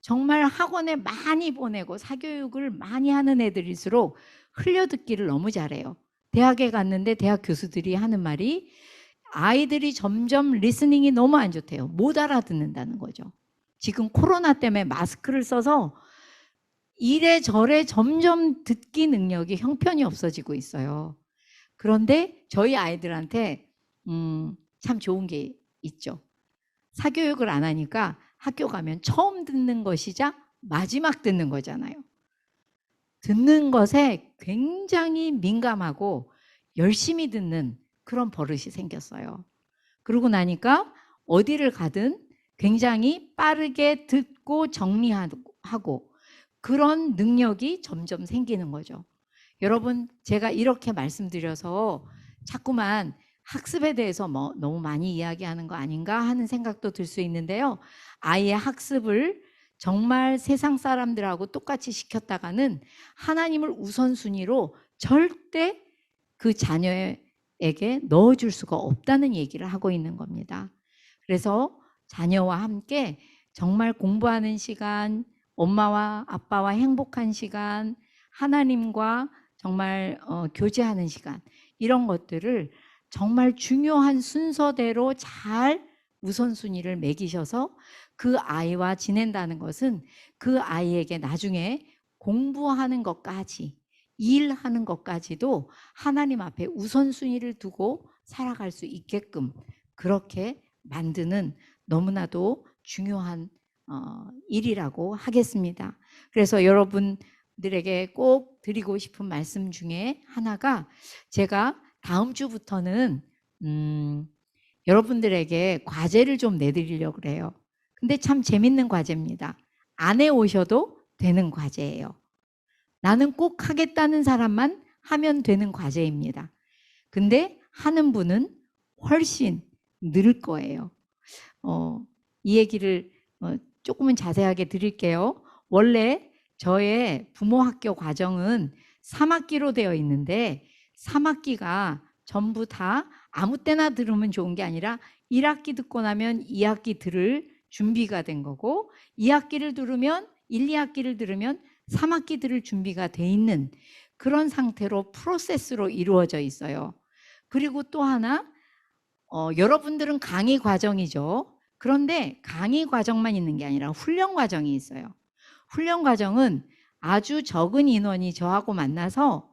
정말 학원에 많이 보내고 사교육을 많이 하는 애들일수록 흘려듣기를 너무 잘해요. 대학에 갔는데 대학 교수들이 하는 말이 아이들이 점점 리스닝이 너무 안 좋대요. 못 알아듣는다는 거죠. 지금 코로나 때문에 마스크를 써서 이래저래 점점 듣기 능력이 형편이 없어지고 있어요. 그런데 저희 아이들한테 참 좋은 게 있죠. 사교육을 안 하니까 학교 가면 처음 듣는 것이자 마지막 듣는 거잖아요. 듣는 것에 굉장히 민감하고 열심히 듣는 그런 버릇이 생겼어요. 그러고 나니까 어디를 가든 굉장히 빠르게 듣고 정리하고 그런 능력이 점점 생기는 거죠. 여러분, 제가 이렇게 말씀드려서 자꾸만 학습에 대해서 뭐 너무 많이 이야기하는 거 아닌가 하는 생각도 들 수 있는데요. 아이의 학습을 정말 세상 사람들하고 똑같이 시켰다가는 하나님을 우선순위로 절대 그 자녀에게 넣어줄 수가 없다는 얘기를 하고 있는 겁니다. 그래서 자녀와 함께 정말 공부하는 시간, 엄마와 아빠와 행복한 시간, 하나님과 정말 교제하는 시간, 이런 것들을 정말 중요한 순서대로 잘 우선순위를 매기셔서 그 아이와 지낸다는 것은 그 아이에게 나중에 공부하는 것까지, 일하는 것까지도 하나님 앞에 우선순위를 두고 살아갈 수 있게끔 그렇게 만드는 너무나도 중요한 일이라고 하겠습니다. 그래서 여러분들에게 꼭 드리고 싶은 말씀 중에 하나가, 제가 다음 주부터는 여러분들에게 과제를 좀 내드리려고 그래요. 근데 참 재밌는 과제입니다. 안 해오셔도 되는 과제예요. 나는 꼭 하겠다는 사람만 하면 되는 과제입니다. 근데 하는 분은 훨씬 늘 거예요. 이 얘기를 조금은 자세하게 드릴게요. 원래 저의 부모 학교 과정은 3학기로 되어 있는데 3학기가 전부 다 아무 때나 들으면 좋은 게 아니라 1학기 듣고 나면 2학기 들을 준비가 된 거고, 2학기를 들으면 1, 2학기를 들으면 3학기 들을 준비가 돼 있는 그런 상태로 프로세스로 이루어져 있어요. 그리고 또 하나, 여러분들은 강의 과정이죠. 그런데 강의 과정만 있는 게 아니라 훈련 과정이 있어요. 훈련 과정은 아주 적은 인원이 저하고 만나서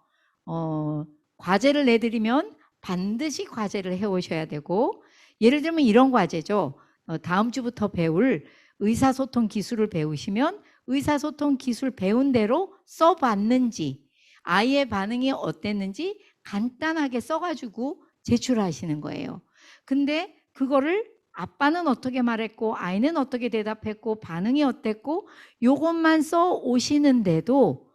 과제를 내드리면 반드시 과제를 해오셔야 되고, 예를 들면 이런 과제죠. 다음 주부터 배울 의사소통 기술을 배우시면 의사소통 기술 배운 대로 써봤는지, 아이의 반응이 어땠는지 간단하게 써가지고 제출하시는 거예요. 근데 그거를 아빠는 어떻게 말했고 아이는 어떻게 대답했고 반응이 어땠고 요것만 써 오시는데도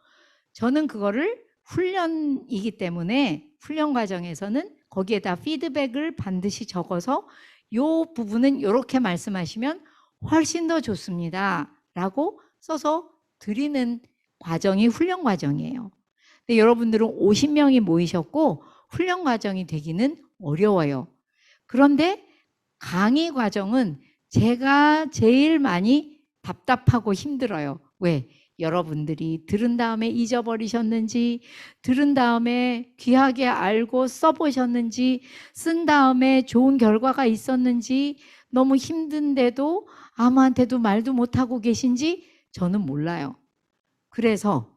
저는 그거를 훈련이기 때문에 훈련 과정에서는 거기에다 피드백을 반드시 적어서 요 부분은 이렇게 말씀하시면 훨씬 더 좋습니다 라고 써서 드리는 과정이 훈련 과정이에요. 근데 여러분들은 50명이 모이셨고 훈련 과정이 되기는 어려워요. 그런데 강의 과정은 제가 제일 많이 답답하고 힘들어요. 왜? 여러분들이 들은 다음에 잊어버리셨는지, 들은 다음에 귀하게 알고 써보셨는지, 쓴 다음에 좋은 결과가 있었는지, 너무 힘든데도 아무한테도 말도 못하고 계신지 저는 몰라요. 그래서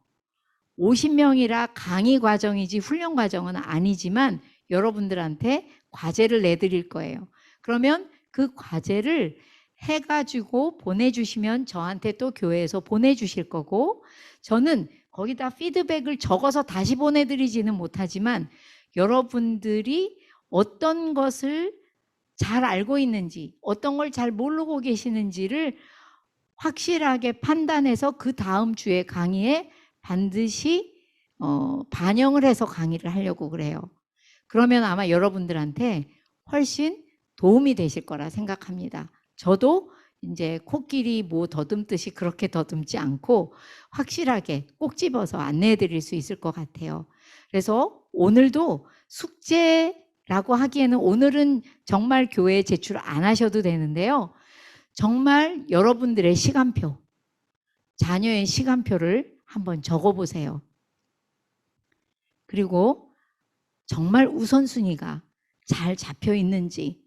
50명이라 강의 과정이지 훈련 과정은 아니지만 여러분들한테 과제를 내드릴 거예요. 그러면 그 과제를 해가지고 보내주시면 저한테 또 교회에서 보내주실 거고, 저는 거기다 피드백을 적어서 다시 보내드리지는 못하지만 여러분들이 어떤 것을 잘 알고 있는지, 어떤 걸 잘 모르고 계시는지를 확실하게 판단해서 그 다음 주에 강의에 반드시 반영을 해서 강의를 하려고 그래요. 그러면 아마 여러분들한테 훨씬 도움이 되실 거라 생각합니다. 저도 이제 코끼리 뭐 더듬듯이 그렇게 더듬지 않고 확실하게 꼭 집어서 안내해 드릴 수 있을 것 같아요. 그래서 오늘도 숙제라고 하기에는 오늘은 정말 교회에 제출 안 하셔도 되는데요. 정말 여러분들의 시간표, 자녀의 시간표를 한번 적어보세요. 그리고 정말 우선순위가 잘 잡혀 있는지,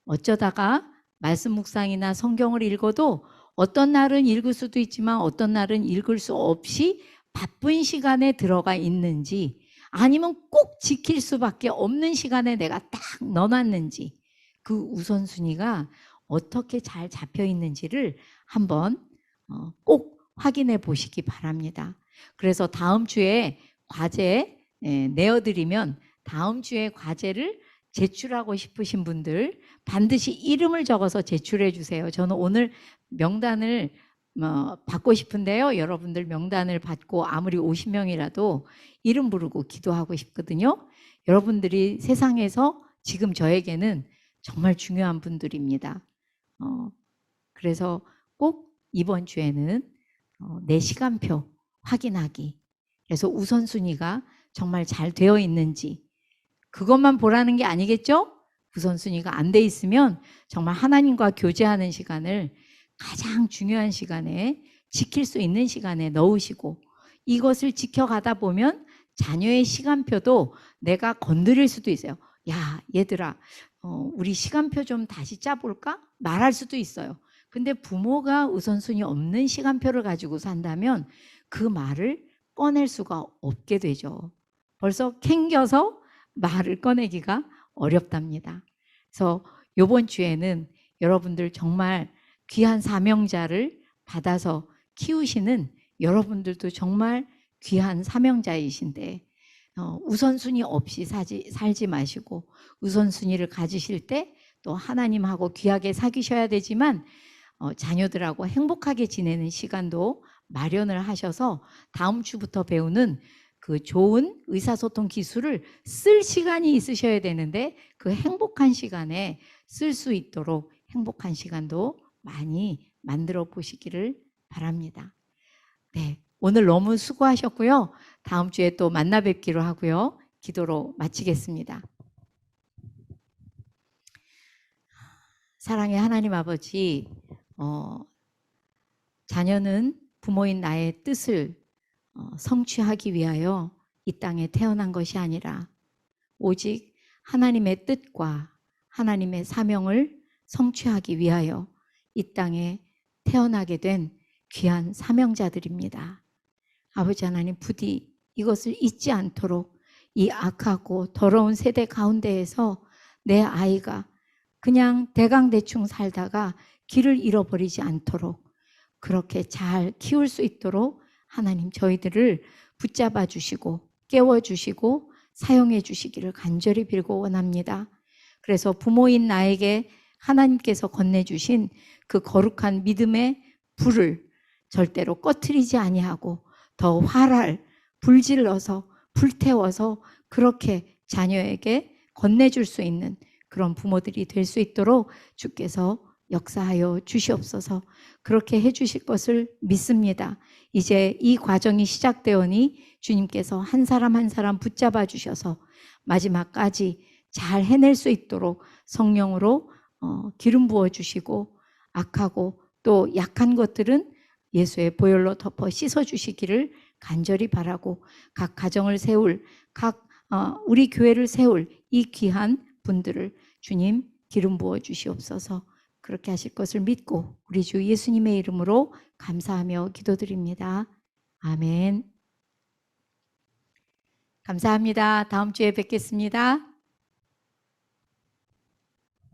어쩌다가 말씀 묵상이나 성경을 읽어도 어떤 날은 읽을 수도 있지만 어떤 날은 읽을 수 없이 바쁜 시간에 들어가 있는지, 아니면 꼭 지킬 수밖에 없는 시간에 내가 딱 넣어놨는지, 그 우선순위가 어떻게 잘 잡혀 있는지를 한번 꼭 확인해 보시기 바랍니다. 그래서 다음 주에 과제 내어드리면 다음 주에 과제를 제출하고 싶으신 분들 반드시 이름을 적어서 제출해 주세요. 저는 오늘 명단을 받고 싶은데요. 여러분들 명단을 받고 아무리 50명이라도 이름 부르고 기도하고 싶거든요. 여러분들이 세상에서 지금 저에게는 정말 중요한 분들입니다. 그래서 꼭 이번 주에는 내 시간표 확인하기. 그래서 우선순위가 정말 잘 되어 있는지 그것만 보라는 게 아니겠죠? 우선순위가 안 돼 있으면 정말 하나님과 교제하는 시간을 가장 중요한 시간에 지킬 수 있는 시간에 넣으시고, 이것을 지켜가다 보면 자녀의 시간표도 내가 건드릴 수도 있어요. 야, 얘들아, 우리 시간표 좀 다시 짜볼까? 말할 수도 있어요. 근데 부모가 우선순위 없는 시간표를 가지고 산다면 그 말을 꺼낼 수가 없게 되죠. 벌써 캥겨서 말을 꺼내기가 어렵답니다. 그래서 이번 주에는 여러분들 정말 귀한 사명자를 받아서 키우시는 여러분들도 정말 귀한 사명자이신데 우선순위 없이 살지 마시고 우선순위를 가지실 때 또 하나님하고 귀하게 사귀셔야 되지만 자녀들하고 행복하게 지내는 시간도 마련을 하셔서 다음 주부터 배우는 그 좋은 의사소통 기술을 쓸 시간이 있으셔야 되는데 그 행복한 시간에 쓸 수 있도록 행복한 시간도 많이 만들어 보시기를 바랍니다. 네, 오늘 너무 수고하셨고요. 다음 주에 또 만나 뵙기로 하고요. 기도로 마치겠습니다. 사랑의 하나님 아버지, 자녀는 부모인 나의 뜻을 성취하기 위하여 이 땅에 태어난 것이 아니라 오직 하나님의 뜻과 하나님의 사명을 성취하기 위하여 이 땅에 태어나게 된 귀한 사명자들입니다. 아버지 하나님, 부디 이것을 잊지 않도록 이 악하고 더러운 세대 가운데에서 내 아이가 그냥 대강대충 살다가 길을 잃어버리지 않도록 그렇게 잘 키울 수 있도록 하나님 저희들을 붙잡아 주시고 깨워주시고 사용해 주시기를 간절히 빌고 원합니다. 그래서 부모인 나에게 하나님께서 건네주신 그 거룩한 믿음의 불을 절대로 꺼트리지 아니하고 더 활활 불질러서 불태워서 그렇게 자녀에게 건네줄 수 있는 그런 부모들이 될 수 있도록 주께서 역사하여 주시옵소서. 그렇게 해주실 것을 믿습니다. 이제 이 과정이 시작되오니 주님께서 한 사람 한 사람 붙잡아 주셔서 마지막까지 잘 해낼 수 있도록 성령으로 기름 부어 주시고 악하고 또 약한 것들은 예수의 보혈로 덮어 씻어 주시기를 간절히 바라고 각 가정을 세울 우리 교회를 세울 이 귀한 분들을 주님 기름 부어 주시옵소서. 그렇게 하실 것을 믿고 우리 주 예수님의 이름으로 감사하며 기도드립니다. 아멘. 감사합니다. 다음 주에 뵙겠습니다.